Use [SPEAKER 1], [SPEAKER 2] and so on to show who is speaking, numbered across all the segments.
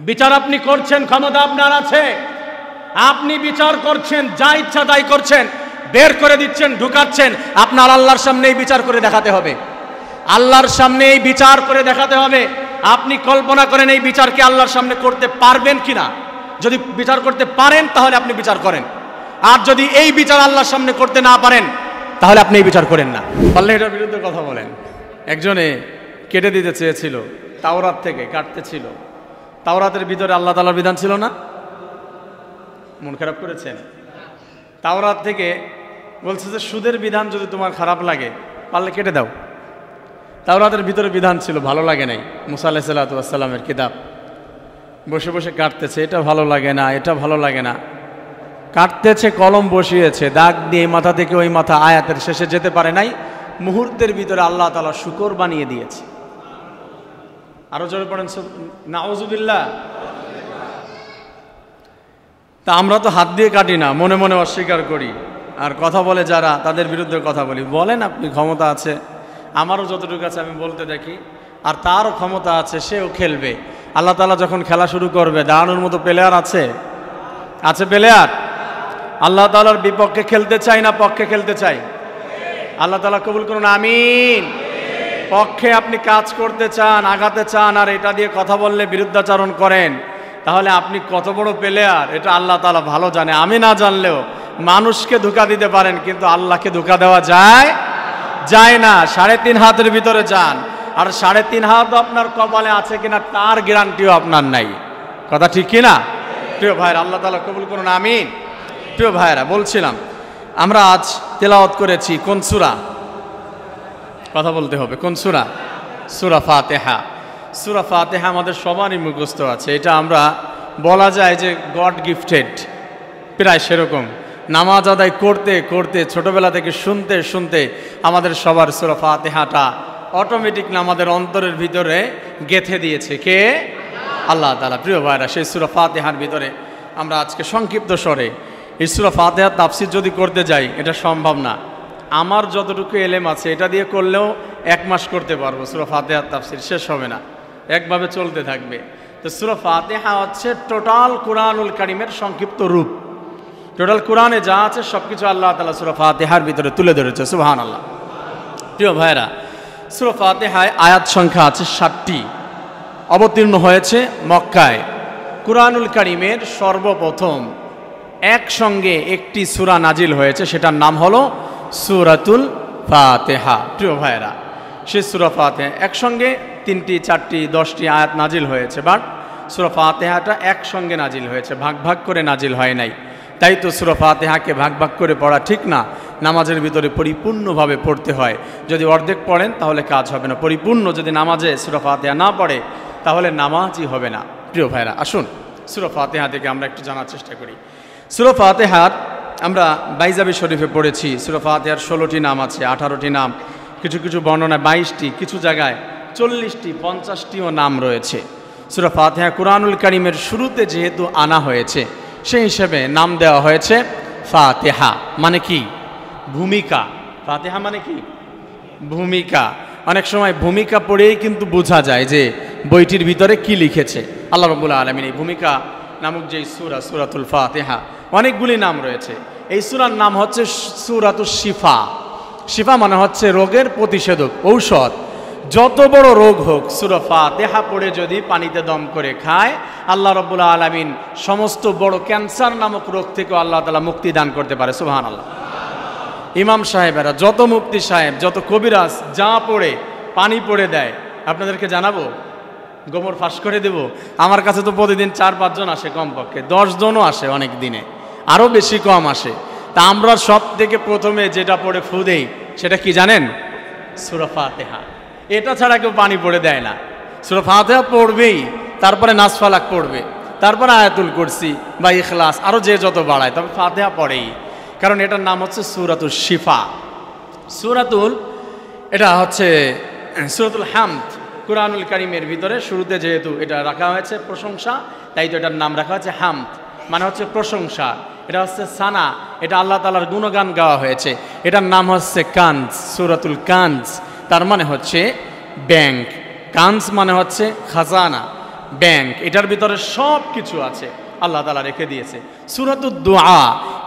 [SPEAKER 1] বিচার আপনি করছেন, ক্ষমতা আপনার আছে, আপনি বিচার করছেন, যা ইচ্ছা তাই করছেন, বের করে দিচ্ছেন, ঢুকাচ্ছেন। আপনার আল্লাহর সামনেই বিচার করে দেখাতে হবে, আল্লাহর সামনেই বিচার করে দেখাতে হবে। আপনি কল্পনা করেন এই বিচারকে আল্লাহর সামনে করতে পারবেন কিনা। যদি বিচার করতে পারেন তাহলে আপনি বিচার করেন, আর যদি এই বিচার আল্লাহর সামনে করতে না পারেন তাহলে আপনি এই বিচার করেন না। পারলে এটার বিরুদ্ধে কথা বলেন। একজনে কেটে দিতে চেয়েছিল, তাওরাত থেকে কাটতে ছিল। তাওরাতের ভিতরে আল্লাহ তাআলার বিধান ছিল না? মন খারাপ করেছেন? তাওরাত থেকে বলছে যে সুদের বিধান যদি তোমার খারাপ লাগে পারলে কেটে দাও। তাওরাতের ভিতরে বিধান ছিল, ভালো লাগে নাই। মুসা আলাইহিস সালাতু ওয়াস সালামের কিতাব বসে বসে কাটতেছে, এটা ভালো লাগে না, এটা ভালো লাগে না, কাটতেছে, কলম বসিয়েছে, দাগ দিয়ে মাথা থেকে ওই মাথা আয়াতের শেষে যেতে পারে নাই। মুহূর্তের ভিতরে আল্লাহ তাআলা শুকর বানিয়ে দিয়েছে। আরো জোরে পড়েন নাউজুবিল্লাহ। তা আমরা তো হাত দিয়ে কাটি না, মনে মনে অস্বীকার করি, আর কথা বলে যারা তাদের বিরুদ্ধে কথা বলি। বলেন আপনি ক্ষমতা আছে, আমারও যতটুকু আছে আমি বলতে দেখি, আর তারও ক্ষমতা আছে, সেও খেলবে। আল্লাহ তাআলা যখন খেলা শুরু করবে, দাঁড়ানোর মতো প্লেয়ার আছে? আছে প্লেয়ার? আল্লাহ তাআলার বিপক্ষে খেলতে চাই না পক্ষে খেলতে চাই? আল্লাহ তাআলা কবুল করুন, আমিন। পক্ষে আপনি কাজ করতে চান, আগাতে চান, আর এটা দিয়ে কথা বললে বিরুদ্ধাচরণ করেন, তাহলে আপনি কত বড় প্লেয়ার এটা আল্লাহ তাআলা ভালো জানে। আমি না জানলেও মানুষকে ধোঁকা দিতে পারেন, কিন্তু আল্লাহকে ধোঁকা দেওয়া যায় না। 3.5 হাতের ভিতরে যান, আর 3.5 হাত আপনার কপালে আছে কিনা তার গ্যারান্টিও আপনার নাই। কথা ঠিক কিনা প্রিয় ভাইরা? আল্লাহ তাআলা কবুল করুন, আমিন। প্রিয় ভাইরা, বলছিলাম আমরা আজ তেলাওয়াত করেছি কোন সূরা? কথা বলতে হবে, কোন সূরা? সূরা ফাতিহা। সূরা ফাতিহা আমাদের সবারই মুখস্থ আছে। এটা আমরা বলা যায় যে গড গিফটেড, প্রায় সেরকম। নামাজ আদায় করতে করতে ছোটবেলা থেকে শুনতে শুনতে আমাদের সবার সূরা ফাতিহাটা অটোমেটিক আমাদের অন্তরের ভিতরে গেঁথে দিয়েছে কে? আল্লাহ তাআলা। প্রিয় ভাইরা, সেই সূরা ফাতিহার ভিতরে আমরা আজকে সংক্ষিপ্ত স্বরে এই সূরা ফাতিহার তাফসীর যদি করতে যাই, এটা সম্ভব না। আমার যতটুকু এলেম আছে এটা দিয়ে করলেও 1 মাস করতে পারবো। সূরা ফাতিহার তাফসীর শেষ হবে না, একভাবে চলতে থাকবে। তো সূরা ফাতিহা হচ্ছে টোটাল কুরআনুল কারীমের সংক্ষিপ্ত রূপ। টোটাল কোরআনে যা আছে সবকিছু আল্লাহ তাআলা সূরা ফাতিহার ভিতরে তুলে ধরেছে। সুবহানাল্লাহ। প্রিয় ভাইরা, সূরা ফাতিহায় আয়াত সংখ্যা আছে 60টি। অবতীর্ণ হয়েছে মক্কায়। কুরআনুল কারীমের সর্বপ্রথম একসঙ্গে একটি সূরা নাজিল হয়েছে, সেটার নাম হলো সূরাতুল ফাতিহা। প্রিয় ভাইরা, সেই সূরা ফাতিহা একসঙ্গে 3টি 4টি 10টি আয়াত নাজিল হয়েছে, বাট সূরা ফাতিহাটা একসঙ্গে নাজিল হয়েছে, ভাগ ভাগ করে নাজিল হয় নাই। তাই তো সূরা ফাতিহাকে ভাগ ভাগ করে পড়া ঠিক না। নামাজের ভিতরে পরিপূর্ণভাবে পড়তে হয়। যদি অর্ধেক পড়েন তাহলে কাজ হবে না। পরিপূর্ণ যদি নামাজে সূরা ফাতিহা না পড়ে তাহলে নামাজই হবে না। প্রিয় ভাইরা, আসুন সূরা ফাতিহা থেকে আমরা একটু জানার চেষ্টা করি। সূরা ফাতিহার আমরা বাইজাবি শরীফে পড়েছি। সূরা ফাতিহার 16টি নাম আছে, 18টি নাম, কিছু কিছু বর্ণনায় 22টি, কিছু জায়গায় 40টি, 50টিও নাম রয়েছে। সূরা ফাতিহা কুরআনুল কারীমের শুরুতে যেহেতু আনা হয়েছে, সেই হিসেবে নাম দেওয়া হয়েছে ফাতিহা। মানে কি? ভূমিকা। ফাতিহা মানে কি? ভূমিকা। অনেক সময় ভূমিকা পড়েই কিন্তু বোঝা যায় যে বইটির ভিতরে কি লিখেছে। আল্লাহ রাব্বুল আলামিন এই ভূমিকা নামক যে সূরা, সূরাতুল ফাতিহা, অনেকগুলি নাম রয়েছে। এই সূরার নাম হচ্ছে সূরাতুশ শিফা। শিফা মানে হচ্ছে রোগের প্রতিষেধক, ঔষধ। যত বড় রোগ হোক, সূরা ফাতিহা পড়ে যদি পানিতে দম করে খায়, আল্লাহ রাব্বুল আলামিন সমস্ত বড় ক্যান্সার নামক রোগ থেকে আল্লাহ তাআলা মুক্তি দান করতে পারে। সুবহানাল্লাহ। ইমাম সাহেবেরা, যত মুফতি সাহেব, যত কবিরাজ যা পড়ে পানি পড়ে দেয়, আপনাদেরকে জানাবো, গোবর ফাঁস করে দেব। আমার কাছে তো প্রতিদিন 4-5 জন আসে, কমপক্ষে 10 জনও আসে, অনেক দিনে আরও বেশি কম আসে। তা আমরা সব থেকে প্রথমে যেটা পড়ে ফু দেই সেটা কি জানেন? সূরা ফাতিহা। এটা ছাড়া কেউ পানি পড়ে দেয় না। সূরা ফাতিহা পড়বেই, তারপরে নাস ফালাক পড়বে, তারপরে আয়াতুল কুরসি বা ইখলাস, আরও যে যত বাড়ায়, তবে ফাতিহা পড়েই। কারণ এটার নাম হচ্ছে সূরাতুল শিফা। এটা হচ্ছে সূরাতুল হামদ। কুরআনুল কারীমের ভিতরে শুরুতে যেহেতু এটা রাখা হয়েছে প্রশংসা, তাই তো এটার নাম রাখা হয়েছে হামদ, মানে হচ্ছে প্রশংসা। এটা হচ্ছে সানা, এটা আল্লাহ তাআলার গুণগান গাওয়া হয়েছে। এটার নাম হচ্ছে কানজ, সূরাতুল কানজ, তার মানে হচ্ছে ব্যাংক। কানজ মানে হচ্ছে খাজানা, ব্যাংক, এটার ভিতরে সব কিছু আছে আল্লাহ তাআলা রেখে দিয়েছে। সূরাতুদ দুআ,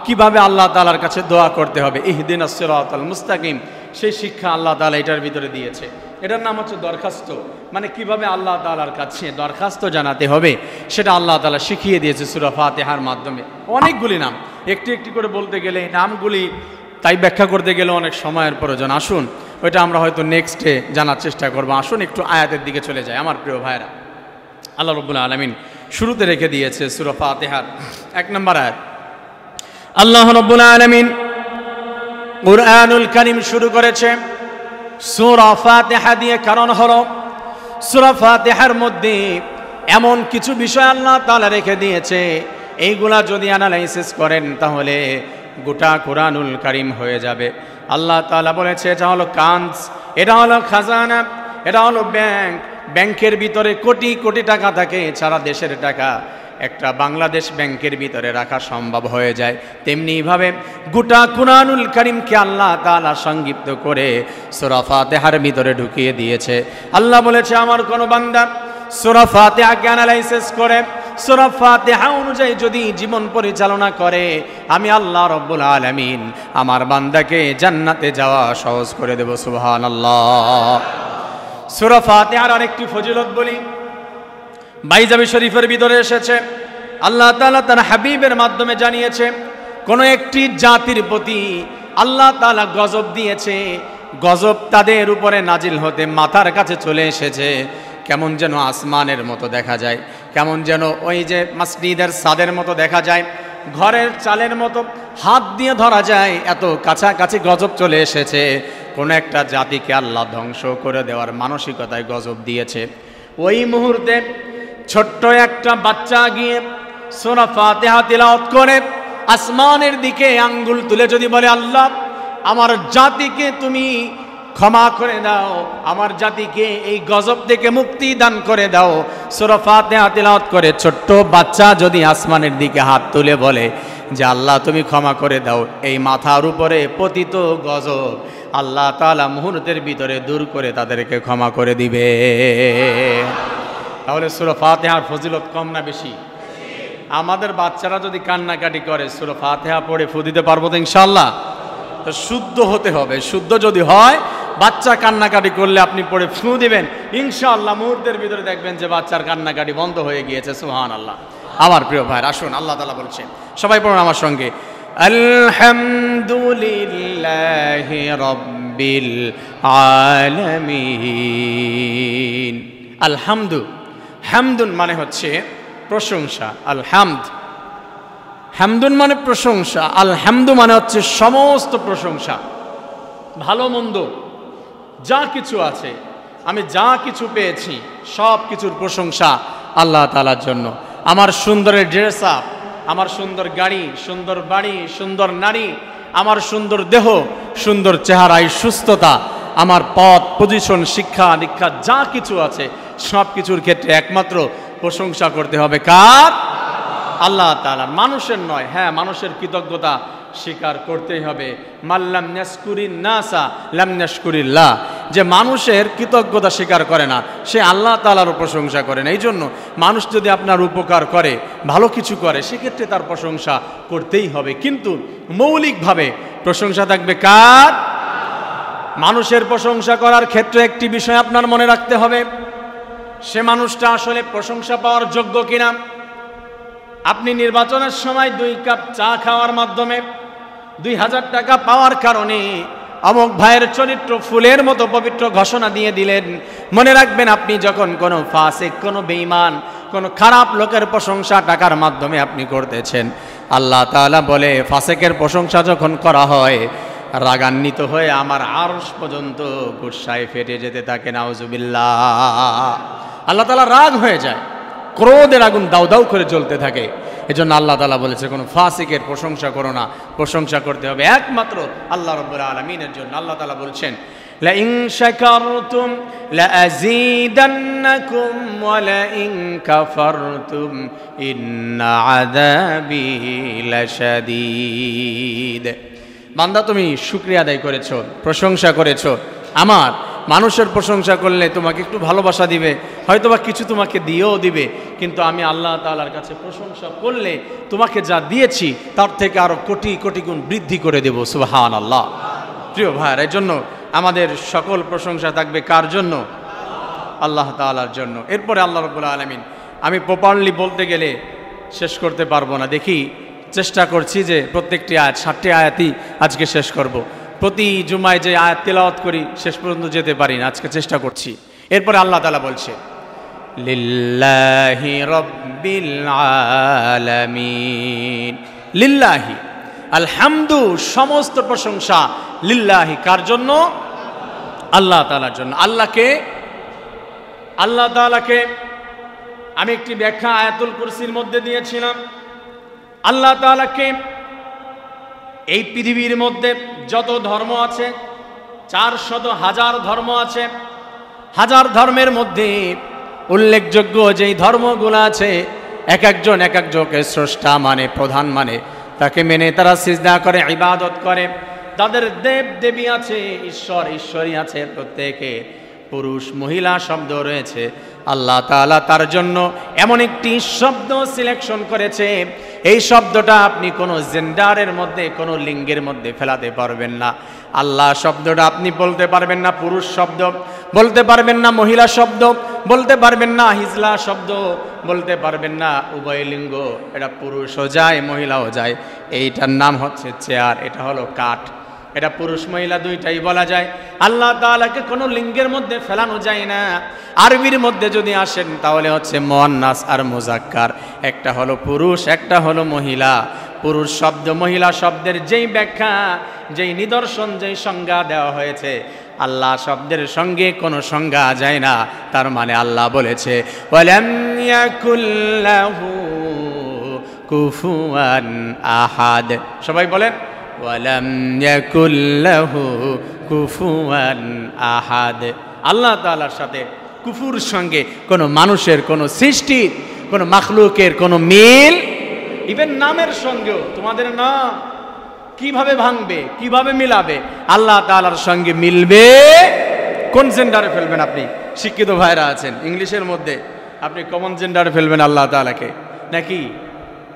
[SPEAKER 1] কিভাবে আল্লাহ তাআলার কাছে দোয়া করতে হবে, ইহদিনাস সিরাতাল মুস্তাকিম, সেই শিক্ষা আল্লাহ তাআলা এটার ভিতরে দিয়েছে। এটার নাম হচ্ছে দরখাস্ত, মানে কিভাবে আল্লাহ তাআলার কাছে দরখাস্ত জানাতে হবে সেটা আল্লাহ তাআলা শিখিয়ে দিয়েছে সূরা ফাতিহার মাধ্যমে। অনেকগুলি নাম, একটি একটি করে বলতে গেলে এই নামগুলি তাই ব্যাখ্যা করতে গেলে অনেক সময়ের প্রয়োজন। আসুন ওইটা আমরা হয়তো নেক্সটে জানার চেষ্টা করবো। আসুন একটু আয়াতের দিকে চলে যায় আমার প্রিয় ভাইরা। আল্লাহ রাব্বুল আলামিন শুরুতে রেখে দিয়েছে সূরা ফাতিহার 1 নম্বর আয়াত। আল্লাহ রাব্বুল আলামিন কুরআনুল কারীম শুরু করেছে সূরা ফাতিহা দিয়ে, কারণ হলো সূরা ফাতিহার মধ্যে এমন কিছু বিষয় আল্লাহ তাআলা রেখে দিয়েছে, এইগুলা যদি অ্যানালাইসিস করেন তাহলে গোটা কুরআনুল কারীম হয়ে যাবে। আল্লাহ তাআলা বলেছে এটা হলো কানজ, এটা হলো খাজানা, এটা হলো ব্যাংক। ব্যাংকের ভিতরে কোটি কোটি টাকা থাকে, সারা দেশের টাকা একটা বাংলাদেশ ব্যাংকের ভিতরে রাখা সম্ভব হয়ে যায়। তেমনিভাবে গোটা কুরআনুল কারীমকে আল্লাহ তাআলা সংক্ষিপ্ত করে সূরা ফাতিহার ভিতরে ঢুকিয়ে দিয়েছে। আল্লাহ বলেছে আমার কোন বান্দা সূরা ফাতিহাকে অ্যানালাইসিস করে সূরা ফাতিহা অনুযায়ী যদি জীবন পরিচালনা করে, আমি আল্লাহ রাব্বুল আলামিন আমার বান্দাকে জান্নাতে যাওয়া সহজ করে দেব। সুবহানাল্লাহ। সূরা ফাতিহার আরেকটি ফজিলত বলি, বাইজাবি শরীফের ভিতরে এসেছে আল্লাহ তাআলা তার হাবিবের মাধ্যমে জানিয়েছে কোন একটি জাতির প্রতি আল্লাহ তাআলা গজব দিয়েছে, গজব তাদের উপরে নাজিল হতে মাথার কাছে চলে এসেছে, কেমন যেন আসমানের মতো দেখা যায়, কেমন যেন ওই যে মসজিদের ছাদের মতো দেখা যায়, ঘরের চালের মতো হাত দিয়ে ধরা যায়, এত কাছাকাছি গজব চলে এসেছে। কোন একটা জাতিকে আল্লাহ ধ্বংস করে দেওয়ার মানসিকতায় গজব দিয়েছে। ওই মুহূর্তে ছোট্ট একটা বাচ্চা গিয়ে সূরা ফাতিহা তিলাওয়াত করে আসমানের দিকে আঙ্গুল তুলে যদি বলে আল্লাহ আমার জাতিকে তুমি ক্ষমা করে দাও, আমার জাতিকে এই গজব থেকে মুক্তি দান করে দাও, সূরা ফাতিহা তিলাওয়াত করে ছোট্ট বাচ্চা যদি আসমানের দিকে হাত তুলে বলে যে আল্লাহ তুমি ক্ষমা করে দাও, এই মাথার উপরে পতিত গজব আল্লাহ তাআলা মুহূর্তের ভিতরে দূর করে তাদেরকে ক্ষমা করে দিবে। তাহলে সূরা ফাতিহার ফজিলত কম না বেশি? আমাদের বাচ্চারা যদি কান্নাকাটি করে সূরা ফাতিহা পড়ে ফু দিতে পারবো তো ইনশাআল্লাহ? তো শুদ্ধ হতে হবে, শুদ্ধ যদি হয় বাচ্চা কান্নাকাটি করলে আপনি পড়ে ফু দিবেন, ইনশাআল্লাহ মুহূর্তের ভিতরে দেখবেন যে বাচ্চার কান্নাকাটি বন্ধ হয়ে গিয়েছে। সুবহানাল্লাহ। আমার প্রিয় ভাই আসুন আল্লাহ তাআলা বলছেন, সবাই পড়ুন আমার সঙ্গে, আলহামদুলিল্লাহি রাব্বিল আলামিন। আলহামদু, হামদুন মানে হচ্ছে প্রশংসা, আলহামদ, হামদুন মানে প্রশংসা, আলহামদু মানে হচ্ছে সমস্ত প্রশংসা, ভালো মন্দ যা কিছু আছে, আমি যা কিছু পেয়েছি সব কিছুর প্রশংসা আল্লাহ তাআলার জন্য। আমার সুন্দর ড্রেস আপ, আমার সুন্দর গাড়ি, সুন্দর বাড়ি, সুন্দর নারী, আমার সুন্দর দেহ, সুন্দর চেহারায় সুস্থতা, আমার পদ পজিশন, শিক্ষা দীক্ষা যা কিছু আছে সব কিছুর ক্ষেত্রে একমাত্র প্রশংসা করতে হবে কার? আল্লাহ তাআলার, মানুষের নয়। হ্যাঁ, মানুষের কৃতজ্ঞতা স্বীকার করতেই হবে। মাল্লাম নাশকুরিন নাসা লাম নাশকুরিল্লাহ, যে মানুষের কৃতজ্ঞতা স্বীকার করে না সে আল্লাহ তাআলারও প্রশংসা করে না। এই জন্য মানুষ যদি আপনার উপকার করে, ভালো কিছু করে, সেক্ষেত্রে তার প্রশংসা করতেই হবে, কিন্তু মৌলিকভাবে প্রশংসা থাকবে কার? মানুষের প্রশংসা করার ক্ষেত্রে একটি বিষয় আপনার মনে রাখতে হবে, সে মানুষটা আসলে প্রশংসা পাওয়ার যোগ্য কিনা। আপনি নির্বাচনের সময় 2 কাপ চা খাওয়ার মাধ্যমে 2000 টাকা পাওয়ার কারণে অমুক ভাইয়ের চরিত্র ফুলের মতো পবিত্র ঘোষণা দিয়ে দিলেন। মনে রাখবেন, আপনি যখন কোনো ফাসিক, কোনো বেঈমান, কোনো খারাপ লোকের প্রশংসা টাকার মাধ্যমে আপনি করতেছেন, আল্লাহ তাআলা বলে ফাসিকের প্রশংসা যখন করা হয় রাগান্বিত হয়ে আমার আরশ পর্যন্ত গুসায় ফেটে যেতে থাকে, নাউজুবিল্লাহ। আল্লাহ তাআলা রাগ হয়ে যায়, ক্রোধের আগুন দাউ দাউ করে জ্বলতে থাকে। এজন্য আল্লাহ তাআলা বলেছে কোনো ফাসিকের প্রশংসা করো না, প্রশংসা করতে হবে একমাত্র আল্লাহ রাব্বুল আলামিনের জন্য। আল্লাহ তাআলা বলছেন, লা ইন শাকারতুম লা আযীদান্নাকুম ওয়া লা ইন কাফারতুম ইন্না আযাবি লাশাদীদ। বান্দা তুমি শুকরিয়া আদায় করেছো, প্রশংসা করেছো আমার, মানুষের প্রশংসা করলে তোমাকে একটু ভালোবাসা দিবে, হয়তোবা কিছু তোমাকে দিয়েও দিবে, কিন্তু আমি আল্লাহ তাআলার কাছে প্রশংসা করলে তোমাকে যা দিয়েছি তার থেকে আরো কোটি কোটি গুণ বৃদ্ধি করে দেব। সুবহানাল্লাহ। প্রিয় ভাইরা, এই জন্য আমাদের সকল প্রশংসা থাকবে কার জন্য? আল্লাহ তাআলার জন্য। এরপরে আল্লাহ রাব্বুল আলামিন, আমি প্রপারলি বলতে গেলে শেষ করতে পারবো না, দেখি চেষ্টা করছি যে প্রত্যেকটি আয়াত 60টি আয়াতই আজকে শেষ করব। প্রতি জুমায় যে আয়াত তেলাওয়াত করি শেষ পর্যন্ত যেতে পারি না, আজকে চেষ্টা করছি। এরপরে আল্লাহ তাআলা বলছে, লিল্লাহি রাব্বিল আলামিন। লিল্লাহি, আলহামদু, সমস্ত প্রশংসা লিল্লাহি, কার জন্য? আল্লাহ তাআলার জন্য। আল্লাহ তাআলাকে আমি একটি ব্যাখ্যা আয়াতুল কুরসির মধ্যে দিয়েছিলাম। আল্লাহ তাআলাকে এই পৃথিবীর মধ্যে যত ধর্ম আছে, 400,000 ধর্ম আছে, হাজার ধর্মের মধ্যে উল্লেখযোগ্য যেই ধর্মগুলো আছে, এক একজনকে স্রষ্টা মানে, প্রধান মানে, তাকে মেনে তারা সিজদা করে, ইবাদত করে। তাদের দেব দেবী আছে, ঈশ্বরী আছে, প্রত্যেকে পুরুষ মহিলা শব্দ রয়েছে। আল্লাহ তাআলা তার জন্য এমন একটি শব্দ সিলেকশন করেছে, এই শব্দটা আপনি কোনো জেন্ডারের মধ্যে, কোনো লিঙ্গের মধ্যে ফেলাতে পারবেন না। আল্লাহ শব্দটা আপনি বলতে পারবেন না পুরুষ শব্দ, বলতে পারবেন না মহিলা শব্দ, বলতে পারবেন না হিজলা শব্দ, বলতে পারবেন না উভয় লিঙ্গ, এটা পুরুষও যায় মহিলাও যায়। এইটার নাম হচ্ছে চেয়ার, এটা হলো কাঠ, এটা পুরুষ মহিলা দুইটাই বলা যায়। আল্লাহ তাআলাকে কোনো লিঙ্গের মধ্যে ফেলানো যায় না। আরবির মধ্যে যদি আসেন তাহলে হচ্ছে মুয়ান্নাস আর মুজাক্কার, একটা হলো পুরুষ, একটা হলো মহিলা। পুরুষ শব্দ মহিলা শব্দের যেই ব্যাখ্যা, যেই নিদর্শন, যেই সংজ্ঞা দেওয়া হয়েছে, আল্লাহ শব্দের সঙ্গে কোনো সংজ্ঞা যায় না। তার মানে আল্লাহ বলেছে, ওয়ালাম ইয়াকুল্লাহু কুফুয়ান আহাদ। সবাই বলেন, ওয়ালাম ইয়াকুল্লাহু কুফুয়ান আহাদ। আল্লাহ তাআলার সাথে কুফুর সঙ্গে কোনো মানুষের, কোনো সৃষ্টির, কোনো মাখলুকের কোনো মিল, ইভেন নামের সঙ্গেও, তোমাদের নাম কিভাবে ভাঙবে, কিভাবে মিলাবে, আল্লাহ তাআলার সঙ্গে মিলবে। কোন জেন্ডারে ফেলবেন আপনি? শিক্ষিত ভাইরা আছেন, ইংলিশের মধ্যে আপনি কমন জেন্ডারে ফেলবেন আল্লাহ তাআলাকে, নাকি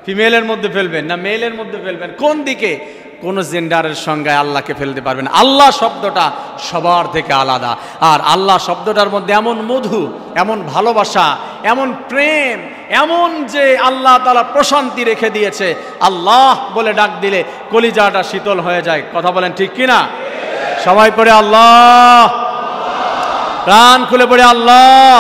[SPEAKER 1] ফিমেলের মধ্যে ফেলবেন, না মেলের মধ্যে ফেলবেন? কোন দিকে? কোন জেন্ডারের সঙ্গে আল্লাহকে ফেলতে পারবেন। আল্লাহ শব্দটা সবার থেকে আলাদা। আর আল্লাহ শব্দটার মধ্যে এমন মধু, এমন ভালোবাসা, এমন প্রেম, এমন যে আল্লাহ তাআলা প্রশান্তি রেখে দিয়েছে, আল্লাহ বলে ডাক দিলে কলিজাটা শীতল হয়ে যায়। কথা বলেন ঠিক কিনা? সবাই পড়ে আল্লাহ, প্রাণ খুলে পড়ে আল্লাহ,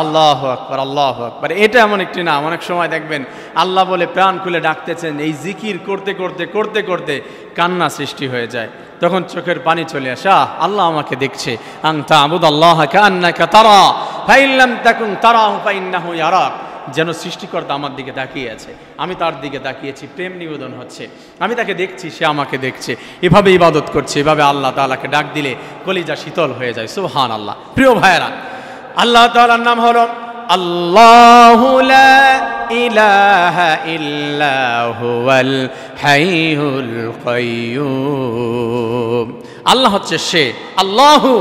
[SPEAKER 1] আল্লাহু আকবার, আল্লাহু আকবার। এটা এমন একটি নাম, অনেক সময় দেখবেন আল্লাহ বলে প্রাণ খুলে ডাকতেছেন, এই জিকির করতে করতে করতে করতে কান্না সৃষ্টি হয়ে যায়, তখন চোখের পানি চলে আসে। আল্লাহ আমাকে দেখছে। আনতা আবুদাল্লাহ কান্নাকা তারা ফাইন লাম তাকুন তারাহু ফাইন্নাহু ইয়ারাক। যেন সৃষ্টিকর্তা আমার দিকে তাকিয়ে আছে, আমি তার দিকে তাকিয়েছি, প্রেম নিবেদন হচ্ছে, আমি তাকে দেখছি, সে আমাকে দেখছে। এভাবে ইবাদত করছে, এভাবে আল্লাহ তাআলাকে ডাক দিলে কলিজা শীতল হয়ে যায়। সুবহানাল্লাহ। প্রিয় ভাইরা, আল্লাহ তাআলার নাম হলো আল্লাহু লা ইলাহা ইল্লা হুয়াল হাইয়ুল কাইয়্যুম। আল্লাহ হচ্ছে সে, আল্লাহু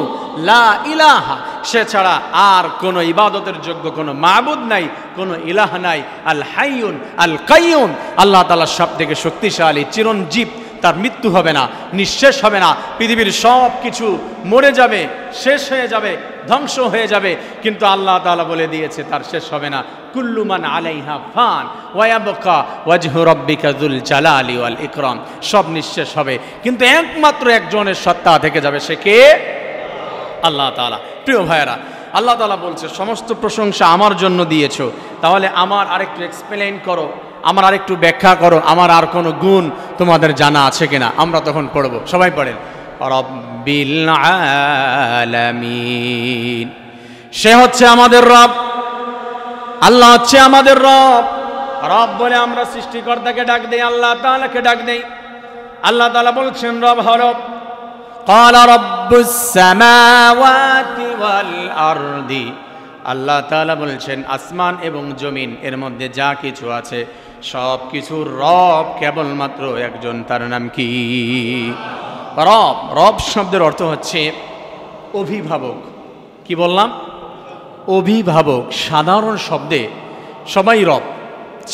[SPEAKER 1] লা ইলাহা, সে ছাড়া আর কোনো ইবাদতের যোগ্য কোনো মাবুদ নাই, কোনো ইলাহ নাই। আল হাইয়ুন আল কাইয়্যুম, আল্লাহ তাআলা সবথেকে শক্তিশালী, চিরঞ্জীব, তার মৃত্যু হবে না, নিঃশেষ হবে না। পৃথিবীর সব কিছু মরে যাবে, শেষ হয়ে যাবে, ধ্বংস হয়ে যাবে, কিন্তু আল্লাহ তাআলা বলে দিয়েছে তার শেষ হবে না। কুল্লু মান আলাইহা ফান ওয়া ইয়াবকা ওয়াজহু রাব্বিকা যুল জালালি ওয়াল ইকরাম। সব নিঃশেষ হবে, কিন্তু একমাত্র একজনের সত্তা থেকে যাবে, সে কে? আল্লাহ তাআলা। প্রিয় ভাইয়েরা, আল্লাহ তাআলা বলছে সমস্ত প্রশংসা আমার জন্য দিয়েছো, তাহলে আমার আরেকটু এক্সপ্লেইন করো, আমার আরেকটু ব্যাখ্যা করো, আমার আর কোনো গুণ তোমাদের জানা আছে কিনা। আমরা তখন পড়ব, সবাই পড়েন, রব্বিল আলামিন। সে হচ্ছে আমাদের রব, আল্লাহ হচ্ছে আমাদের রব। রব বলে আমরা সৃষ্টিকর্তাকে ডাক দেই, আল্লাহ তাআলাকে ডাক দেই। আল্লাহ তাআলা বলছেন রব হলো ক্বালা রব্বুস সামাওয়াতি ওয়াল আরদি। আল্লাহ তাআলা বলছেন আসমান এবং জমিন এর মধ্যে যা কিছু আছে সব কিছুর রব কেবলমাত্র একজন, তার নাম কি? রব। রব শব্দের অর্থ হচ্ছে অভিভাবক। কি বললাম? অভিভাবক। সাধারণ শব্দে সবাই রব,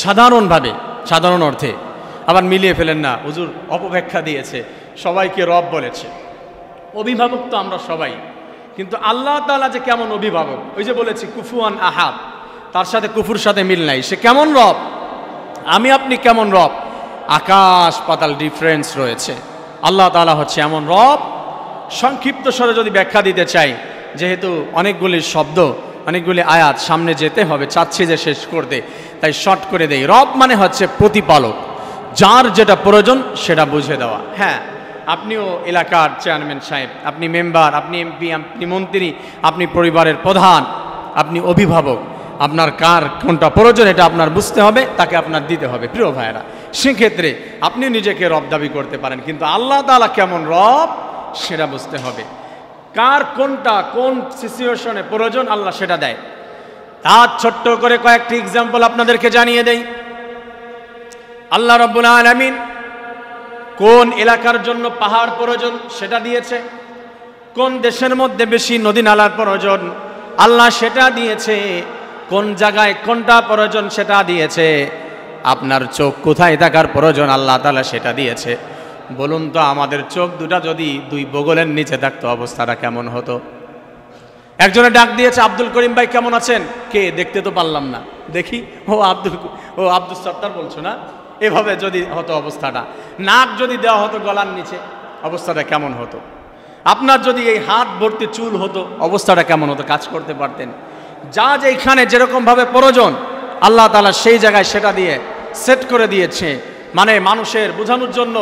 [SPEAKER 1] সাধারণভাবে, সাধারণ অর্থে। আবার মিলিয়ে ফেলেন না, হুজুর অপব্যাখ্যা দিয়েছে, সবাইকে রব বলেছে। অভিভাবক তো আমরা সবাই, কিন্তু আল্লাহ তাআলা যে কেমন অভিভাবক, ওই যে বলেছি কুফুয়ান আহাদ, তার সাথে কুফুর সাথে মিল নাই। সে কেমন রব, আমি আপনি কেমন রব, আকাশ পাতাল ডিফারেন্স রয়েছে। আল্লাহ তাআলা হচ্ছে এমন রব। সংক্ষিপ্ত স্বরে যদি ব্যাখ্যা দিতে চাই, যেহেতু অনেকগুলি শব্দ, অনেকগুলি আয়াত সামনে যেতে হবে, চাচ্ছি যে শেষ করতে, তাই শর্ট করে দেই। রব মানে হচ্ছে প্রতিপালক, যার যেটা প্রয়োজন সেটা বুঝে দেওয়া। হ্যাঁ, আপনিও এলাকার চেয়ারম্যান সাহেব, আপনি মেম্বার, আপনি এমপি, আপনি মন্ত্রী, আপনি পরিবারের প্রধান, আপনি অভিভাবক। আপনার কার কোনটা প্রয়োজন এটা আপনার বুঝতে হবে, তাকে আপনার দিতে হবে। প্রিয় ভাইয়েরা, সেক্ষেত্রে আপনি নিজেকে রব দাবি করতে পারেন, কিন্তু আল্লাহ তাআলা কেমন রব সেটা বুঝতে হবে। কার কোনটা কোন সিচুয়েশনে প্রয়োজন আল্লাহ সেটা দেয়। তার ছোট্ট করে কয়েকটি এক্সাম্পল আপনাদেরকে জানিয়ে দেই। আল্লাহ রাব্বুল আলামিন কোন এলাকার জন্য পাহাড় প্রয়োজন সেটা দিয়েছে, কোন দেশের মধ্যে বেশি নদী নালার প্রয়োজন আল্লাহ সেটা দিয়েছে, কোন জায়গায় কোনটা প্রয়োজন সেটা দিয়েছে, আপনার চোখ কোথায় থাকার প্রয়োজন আল্লাহ তাআলা সেটা দিয়েছে। বলুন তো, আমাদের চোখ দুটা যদি দুই বগলের নিচে থাকতো অবস্থাটা কেমন হতো? একজনে ডাক দিয়েছে, আব্দুল করিম ভাই কেমন আছেন? কে? দেখতে তো পারলাম না। দেখি, আব্দুল সত্তার বলছো না? এভাবে যদি হতো অবস্থাটা, নাক যদি দেওয়া হতো গলার নিচে অবস্থাটা কেমন হতো? আপনার যদি এই হাত ভর্তি চুল হতো অবস্থাটা কেমন হতো? কাজ করতে পারতেন? যা যেখানে যেরকমভাবে প্রয়োজন আল্লাহ তাআলা সেই জায়গায় সেটা দিয়ে সেট করে দিয়েছে। মানে মানুষের বোঝানোর জন্য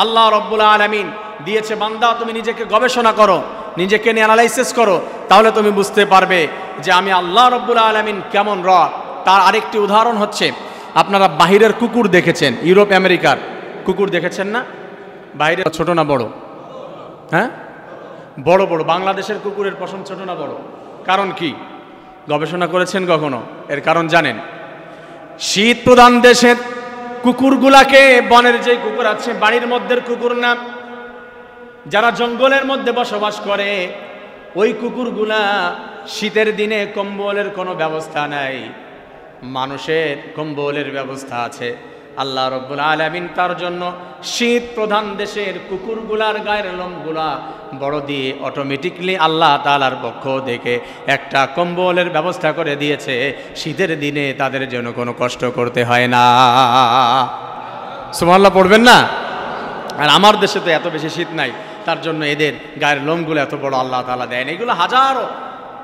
[SPEAKER 1] আল্লাহ রাব্বুল আলামিন দিয়েছে, বান্দা তুমি নিজেকে গবেষণা করো, নিজেকে নিয়ে অ্যানালাইসিস করো, তাহলে তুমি বুঝতে পারবে যে আমি আল্লাহ রাব্বুল আলামিন কেমন রব। তার আরেকটি উদাহরণ হচ্ছে, আপনারা বাহিরের কুকুর দেখেছেন, ইউরোপ আমেরিকার কুকুর দেখেছেন না? বাইরে ছোট না বড়? হ্যাঁ, বড় বড়। বাংলাদেশের কুকুরের পশম ছোট না বড়? কারণ কি? গবেষণা করেছেন কখনো? এর কারণ জানেন? শীত প্রধান দেশের কুকুরগুলাকে, বনের যে কুকুর আছে বাড়ির মধ্যে কুকুর না, যারা জঙ্গলের মধ্যে বসবাস করে ওই কুকুরগুলা শীতের দিনে কম্বলের কোনো ব্যবস্থা নাই, মানুষের কম্বলের ব্যবস্থা আছে। আল্লাহ রাব্বুল আলামিন তার জন্য শীত প্রধান দেশের কুকুরগুলার গায়ের লোমগুলা বড় দিয়ে অটোমেটিকলি আল্লাহ তাআলার পক্ষ থেকে একটা কম্বলের ব্যবস্থা করে দিয়েছে, শীতের দিনে তাদের জন্য কোনো কষ্ট করতে হয় না। সুবহানাল্লাহ পড়বেন না? আর আমার দেশে তো এত বেশি শীত নাই, তার জন্য এদের গায়ের লোমগুলো এত বড় আল্লাহ তাআলা দেন। এগুলো হাজারো